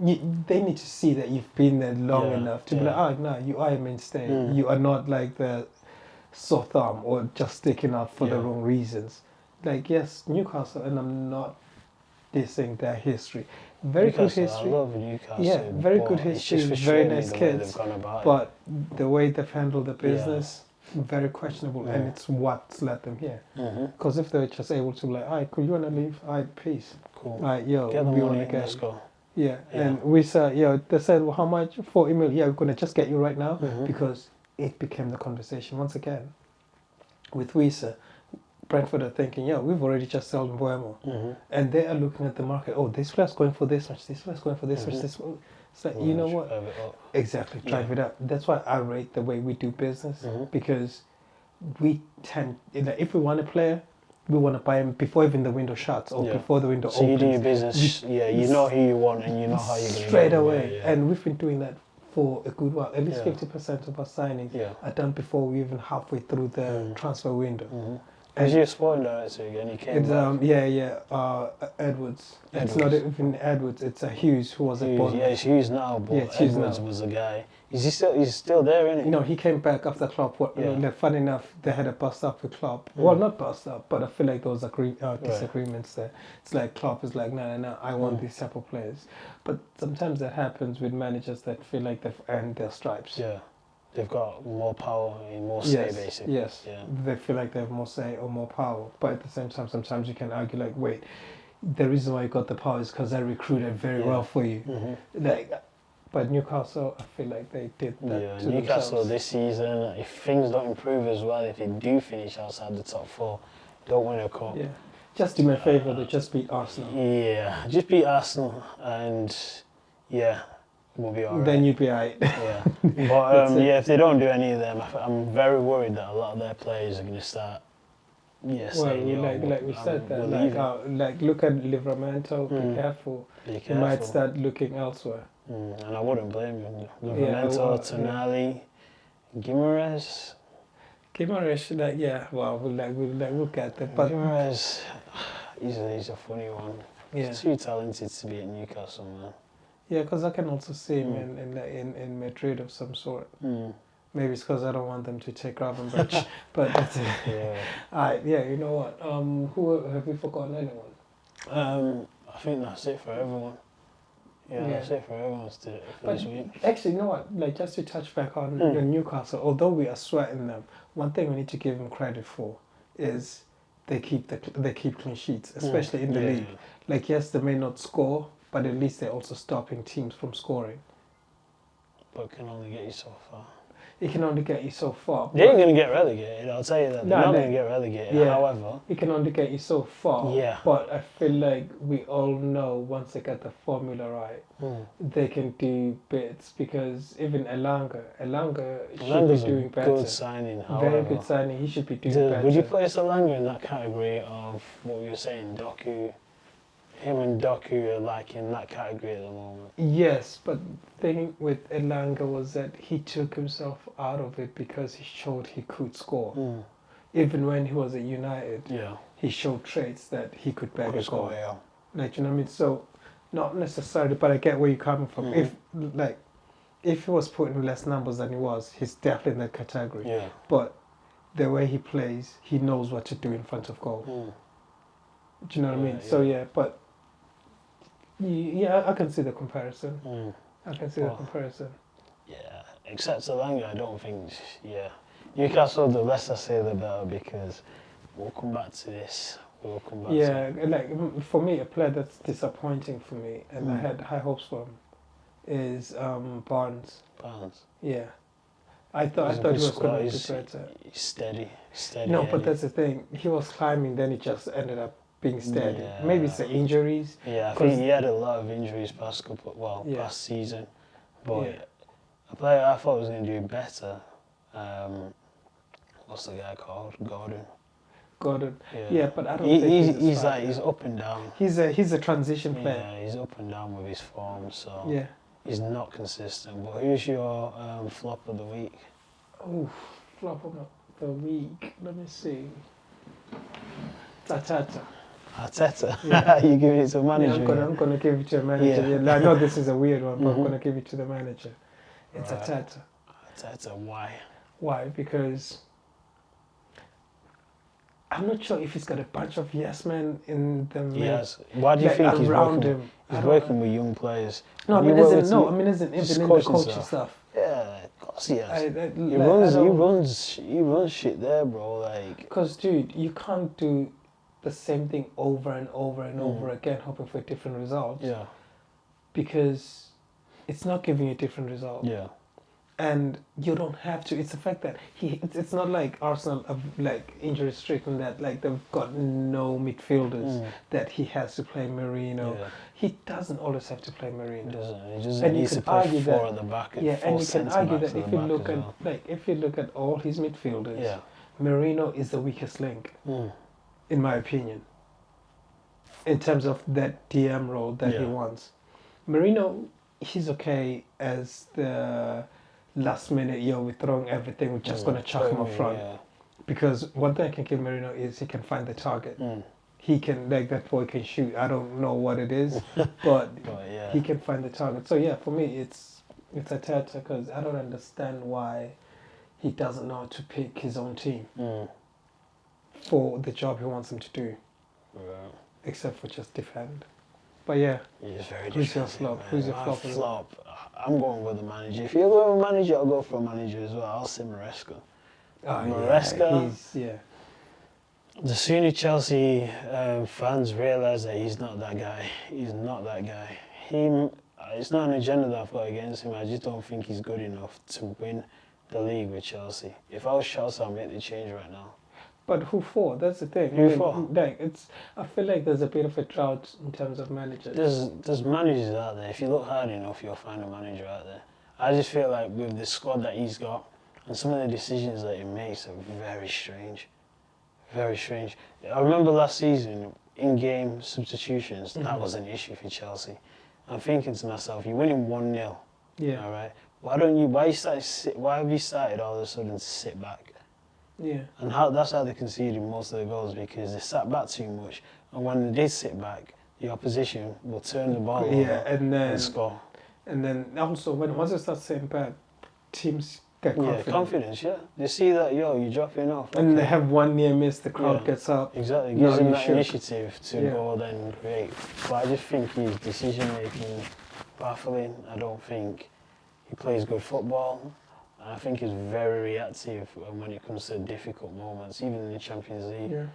they need to see that you've been there long enough to be like, no, you are a mainstay. You are not like the sore thumb or just sticking out for the wrong reasons. Like, yes, Newcastle, and I'm not dissing their history. Very good history. I love Newcastle. Yeah, very good history. Very nice kids. But the way they've handled the business, very questionable, and it's what's led them here. Because if they were just able to be like, alright, cool, you want to leave? Alright, peace. Cool. Alright, yo, get the we money, want to go. let's go. Yeah, and we said, they said, well, how much? 40 million. Yeah, we're going to just get you right now because it became the conversation. Once again, with Wisa, Brentford are thinking, we've already just sold Mbuemo. And they are looking at the market, this player's going for this much, this player's going for this much, this much. It's like, you know what? Exactly, drive it up. That's why I rate the way we do business because we tend, if we want a player, we want to buy him before even the window shuts or before the window opens. So you do your business, you know who you want and you know how you're going to straight away. And we've been doing that for a good while. At least 50% of our signings are done before we even halfway through the transfer window. Is your sporting director again? He came back. Edwards. It's not even Edwards. It's Hughes who was at Bournemouth. Yeah, it's Hughes now, but Edwards was the guy. Is he he's still there, isn't he? No, he came back after Klopp. Funny enough, they had a bust up with Klopp. Well, not bust up, but I feel like there was disagreements there. It's like Klopp is like, no, I want these type of players. But sometimes that happens with managers that feel like they've earned their stripes. Yeah. They've got more power and more say, basically. Yes, they feel like they have more say or more power. But at the same time, sometimes you can argue like, wait, the reason why you got the power is because I recruited very well for you. But Newcastle, I feel like they did that to Newcastle themselves. this season, if things don't improve as well, if they do finish outside the top 4, don't win a cup. Yeah, just do me a favour, they just beat Arsenal. Yeah, just beat Arsenal and we'll be alright. Then you'd be alright. Yeah, but if they don't do any of them, I'm very worried that a lot of their players are going to start. Saying, like we said that, like look at Livramento. Be careful. You might start looking elsewhere. And I wouldn't blame him. Livramento, Tonali, Guimaraes. We'll get there. But Guimaraes, he's a funny one. Yeah. He's too talented to be at Newcastle, man. Yeah, because I can also see him in Madrid of some sort. Maybe it's because I don't want them to take Gravenberch, but that's it. Yeah. Yeah, you know what? Who have we forgotten anyone? I think that's it for everyone. Yeah, that's it for everyone for this week. Actually, you know what? Like, just to touch back on your Newcastle, although we are sweating them, one thing we need to give them credit for is they keep clean sheets, especially in the league. Like, yes, they may not score, but at least they're also stopping teams from scoring. But it can only get you so far. It can only get you so far. They ain't going to get relegated, I'll tell you that. They're not going to get relegated. Yeah, however, it can only get you so far. Yeah. But I feel like we all know once they get the formula right, they can do bits, because even Elanga should be doing better. Good signing, Very good signing. He should be doing better. Would you place Elanga in that category of what we were saying, Doku? Him and Doku are like in that category at the moment. Yes, but the thing with Elanga was that he took himself out of it because he showed he could score. Even when he was at United, he showed traits that he could better score. Yeah. Like, you know what I mean? So, not necessarily, but I get where you're coming from. If he was putting less numbers than he was, he's definitely in that category. Yeah. But the way he plays, he knows what to do in front of goal. Do you know what I mean? So but I can see the comparison. I can see the comparison. Yeah, except Elanga, I don't think. Yeah, Newcastle, the less I say, the better, because we'll come back to this. We'll come back. Yeah, like for me, a player that's disappointing for me, and I had high hopes for him, is Barnes. Barnes. Yeah, I thought he was going to be better. He's steady. No, but that's the thing. He was climbing, then he just ended up being steady. Maybe it's the injuries. Yeah, I think he had a lot of injuries past season. But a player I thought was going to do better. What's the guy called? Gordon. Yeah, but I don't think he's up and down. He's a transition player. Yeah, he's up and down with his form, so he's not consistent. But who's your flop of the week? Oh, flop of the week. Let me see. Arteta. Yeah. You give it to a manager. Yeah, I'm gonna give it to a manager. Yeah. I know this is a weird one, but I'm gonna give it to the manager. It's Arteta. Arteta, why? Why? Because I'm not sure if he's got a bunch of yes men in the Yes. Why do you think he's around working? him? He's working with young players. No, I mean, isn't even in the coaching stuff. Yeah, of course he has. He runs shit there, bro. Like, because dude, you can't do the same thing over and over and over again, hoping for a different result. Yeah. Because it's not giving you a different result. Yeah. And you don't have to. It's the fact that it's not like Arsenal are like injury stricken, that like they've got no midfielders that he has to play Merino. Yeah. He doesn't always have to play Merino. He doesn't need to play four at the back. And you can argue that if you look at all his midfielders, Merino is the weakest link, in my opinion, in terms of that DM role that he wants. Merino, he's okay as the last minute, we're throwing everything, we're just going to chuck him up front. Yeah. Because one thing I can give Merino is he can find the target. He can, like, that boy can shoot. I don't know what it is, but he can find the target. So for me, it's Arteta, because I don't understand why he doesn't know how to pick his own team for the job he wants them to do, except for just defend. But who's your flop? Who's your flop? I'm going with the manager. If you're going with a manager, I'll go for a manager as well. I'll say Maresca. The sooner Chelsea fans realise that he's not that guy, it's not an agenda that I've got against him. I just don't think he's good enough to win the league with Chelsea. If I was Chelsea, I'd make the change right now. But who for? That's the thing. Who for? I feel like there's a bit of a drought in terms of managers. There's managers out there. If you look hard enough, you'll find a manager out there. I just feel like with the squad that he's got and some of the decisions that he makes are very strange. Very strange. I remember last season, in-game substitutions, that was an issue for Chelsea. I'm thinking to myself, you're winning 1-0. Yeah. All right. Why have you started all of a sudden to sit back? Yeah. And that's how they conceded most of the goals, because they sat back too much. And when they did sit back, the opposition will turn the ball over and score. And then also, once they start sitting back, teams get Yeah, confident. confidence, yeah. They see that, you're dropping off. And they okay. have one near miss, the crowd Yeah. gets up. Exactly, No, gives him you that should. initiative to Yeah. go then and create. But I just think his decision making baffling. I don't think he plays good football. And I think he's very reactive when it comes to difficult moments. Even in the Champions League, Yeah.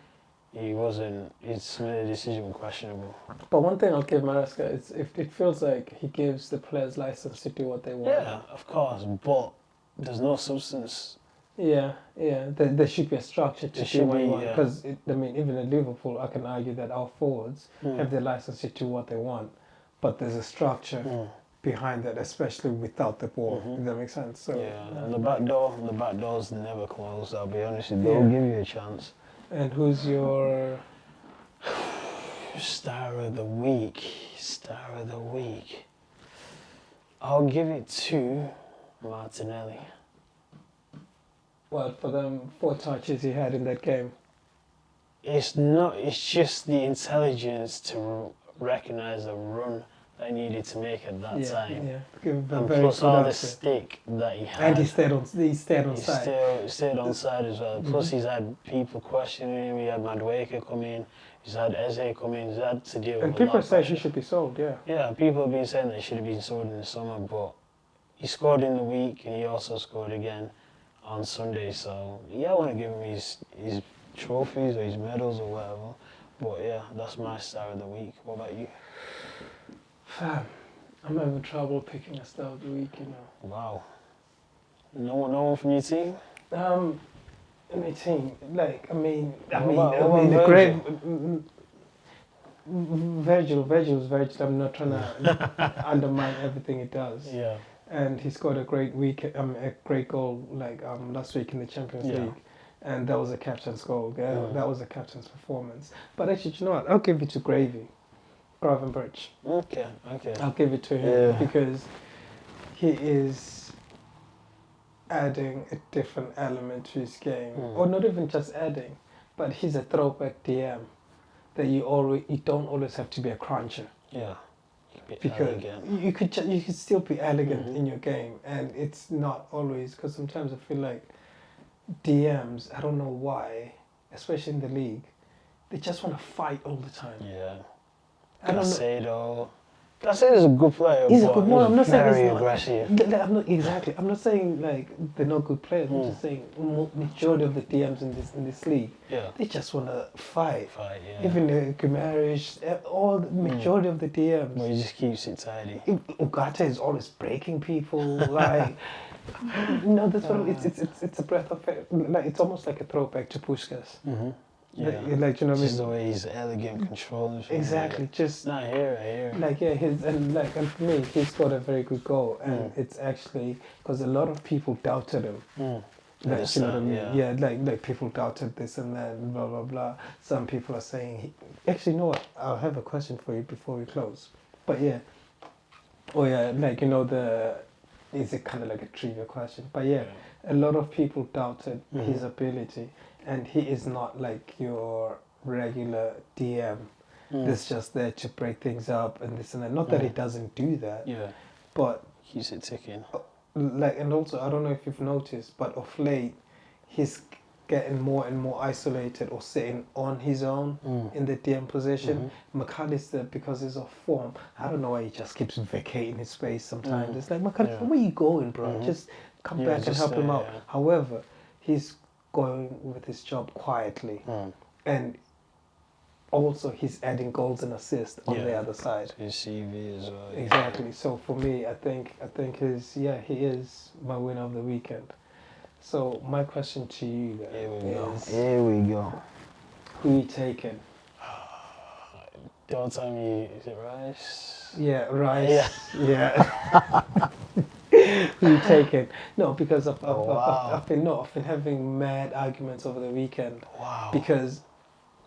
he wasn't. His decision was questionable. But one thing I'll give Maresca is if it feels like he gives the players license to do what they want. Yeah, of course, but there's no substance. Yeah. There should be a structure to There do should what you be, want. yeah. Because, even at Liverpool, I can argue that our forwards Mm. have the license to do what they want. But there's a structure behind that, especially without the ball. If that makes sense. So, Yeah, and the back door's never closed. I'll be honest with you. They'll give you a chance. And who's your... Star of the week. I'll give it to Martinelli. Well, for them 4 touches he had in that game. It's just the intelligence to recognise the run that he needed to make at that time. Yeah. Give him a And very plus good all the answer. stick that he had. And he stayed on side. Stayed on side as well. Plus he's had people questioning him. He had Madueke come in. He's had Eze come in. He's had to deal with And a people lot of say he pressure. should be sold, yeah. Yeah, people have been saying that he should have been sold in the summer, but he scored in the week and he also scored again on Sunday. So yeah, I want to give him his trophies or his medals or whatever. But yeah, that's my star of the week. What about you? Fam, I'm having trouble picking a star of the week, Wow. No one from your team? In my team, like, What the about great Virgil's Virgil. I'm not trying to undermine everything he does. Yeah. And he scored a great great goal last week in the Champions League, and that was a captain's goal. Yeah, that was a captain's performance. But actually, you know what? I'll give it to Gravenberch. Okay. I'll give it to him Yeah. because he is adding a different element to his game, or not even just adding, but he's a throwback DM that you don't always have to be a cruncher. Yeah. Because Elegant. you could still be elegant in your game, and it's not always, because sometimes I feel like DMs, I don't know why, especially in the league, they just want to fight all the time. Yeah. I don't know. Caicedo. Caicedo's a good player. He's a but good player. I'm not saying very he's not. aggressive. I'm not exactly. I'm not saying like they're not good players. I'm just saying majority of the DMs in this league, Yeah. they just want to fight. Yeah. Even Guimaraes, all the majority of the DMs. But he just keeps it tidy. Ugarte is always breaking people. Like, no, that's what it's a breath of it. Like, it's almost like a throwback to Puskas. Yeah. Like, you know what I mean? Just the way he's elegant, controlling. Exactly. Just I hear it. like and for me, he scored a very good goal, and it's actually because a lot of people doubted him. Like, you know what I mean? Yeah, like people doubted this and that, and blah blah blah. Some people are saying, actually, you know what? I'll have a question for you before we close. But yeah, like is it kind of like a trivia question? But yeah, a lot of people doubted his ability, and he is not like your regular DM. That's just there to break things up and this and that. Not that he doesn't do that. Yeah. But Keeps it ticking. like, and also I don't know if you've noticed, but of late he's getting more and more isolated or sitting on his own in the DM position. McAllister, because he's off form, I don't know why he just keeps vacating his space sometimes. It's like, McAllister, where you going, bro? Just come back and help him out. Yeah. However, he's going with his job quietly, and also he's adding goals and assists on the other side. His CV as well. Exactly. So for me, I think he is my winner of the weekend. So my question to you guys Here we go. who you taking? Don't tell me, is it Rice? Yeah, Rice. Yeah. Who you taking? No, because I've been having mad arguments over the weekend. Wow. Because,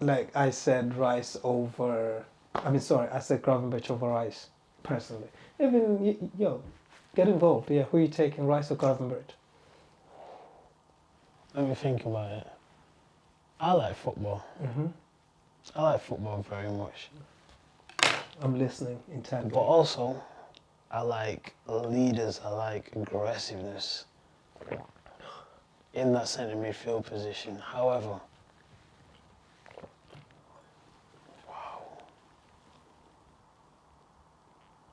like, I said Rice over. I said Gravenberch over Rice, personally. Even get involved. Yeah, who you taking, Rice or Gravenberch? Let me think about it. I like football. I like football very much. I'm listening intently. But also, I like leaders. I like aggressiveness. in that centre midfield position. However,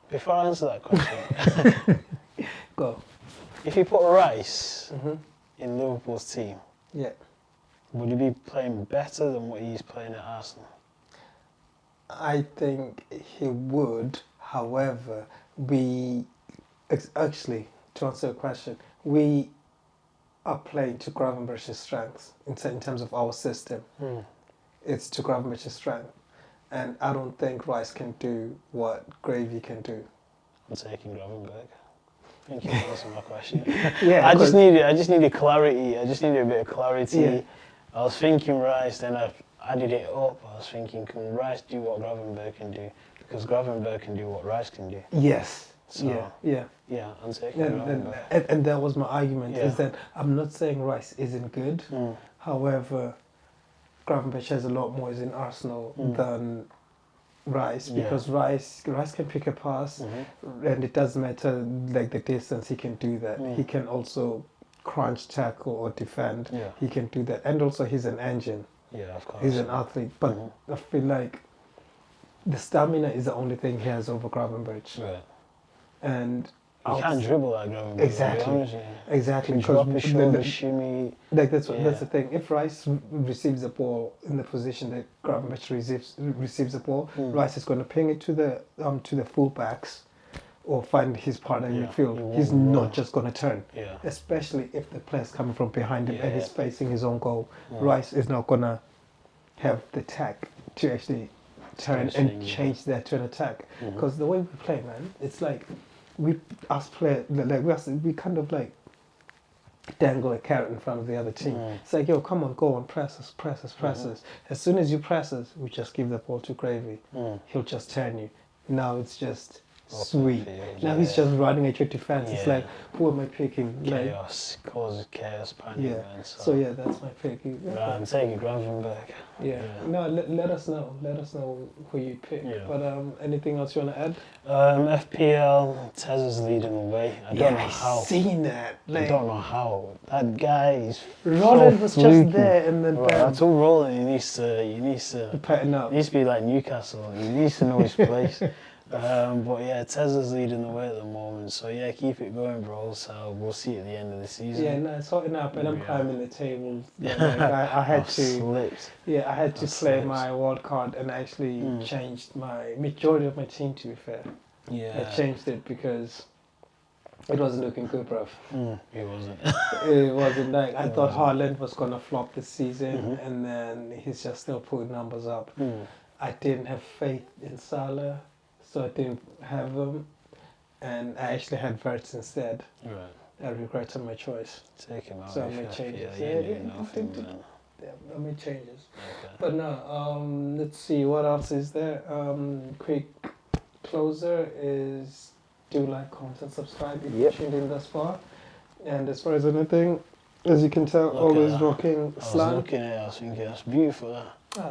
before I answer that question, Go. if you put Rice Mm-hmm. in Liverpool's team, Yeah. would he be playing better than what he's playing at Arsenal? I think he would. However, actually, to answer your question, we are playing to Gravenberch's strengths in terms of our system. It's to Gravenberch's strength. And I don't think Rice can do what Gravy can do. I'm taking Gravenberg. Thank you for answering my question. Yeah, I just needed clarity. I just needed a bit of clarity. Yeah. I was thinking Rice, then I added it up. I was thinking, can Rice do what Gravenberg can do? Because Gravenberg can do what Rice can do. Yes. So, Yeah. I'm taking Gravenberg. And that was my argument, Yeah. is that I'm not saying Rice isn't good. However, Gravenberch has a lot more in Arsenal than Rice, because Rice can pick a pass, and it doesn't matter like the distance, he can do that. He can also crunch, tackle, or defend. Yeah. He can do that, and also he's an engine. Yeah, of course. He's an athlete, but I feel like the stamina is the only thing he has over Gravenberch. Right. And You can't dribble like Gravenberg. Exactly. Exactly. Drop his shoulder, shimmy. Like that's the thing. If Rice receives the ball in the position that Gravenberch receives the ball, Rice is going to ping it to the fullbacks, or find his partner in midfield. He's not just going to turn. Yeah. Especially if the player's coming from behind him and he's facing his own goal. Rice is not going to have the tact to actually turn and change that to an attack. Because the way we play, man, it's like we kind of like dangle a carrot in front of the other team. It's like, yo, come on, go on, press us. As soon as you press us, we just give the ball to Gravy. He'll just turn you. Now it's just sweet. Now he's just running at your defense. It's like, who am I picking? Chaos, causes chaos, panic. Yeah. Man, So yeah, that's my pick. I'm taking Gravenberg. Yeah. No, let us know. Let us know who you pick. Yeah. But anything else you want to add? FPL, Tez is leading the way. I don't know how. Seen that. I don't know how. That guy is. Roland was fluky. just there, and then I told Roland he needs to patting up. He needs to be like Newcastle. He needs to know his place. But yeah, Tez's leading the way at the moment. So yeah, keep it going, bro. So we'll see at the end of the season. Yeah, no, it's hotting up, and I'm climbing the table. Like, I had to. Slipped. Yeah, I had to Slipped. play my wild card and actually changed my majority of my team. To be fair, Yeah. I changed it because it wasn't looking good, bruv. It wasn't. It wasn't like I thought Haaland was gonna flop this season, and then he's just still putting numbers up. I didn't have faith in Salah, so I didn't have him, and I actually had Verts instead. Right. I regretted my choice. Take him out. So I made changes. I made changes. Okay. But no, let's see what else is there. Quick closer is do like, comment, and subscribe if you tuned in thus far. And as far as anything, as you can tell, always rocking slang. I was looking at it, I was thinking that's beautiful.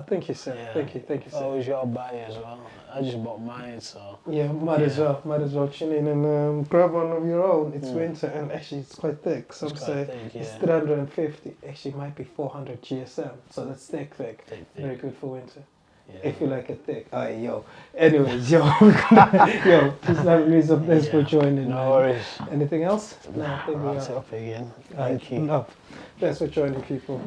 Thank you, sir. Yeah. Thank you, sir. Oh, was your buy as well? I just bought mine, so. Yeah, might as well tune in and grab one of your own. It's winter, and actually it's quite thick. Some say it's 350. Actually, it might be 400 GSM, so that's thick. Very good for winter. Yeah. If you like it thick. Yo. Anyways, yo, please let me some thanks for joining. No worries. Anything else? No, I think we wrapped it up again. Thank you. No. Thanks for joining, people.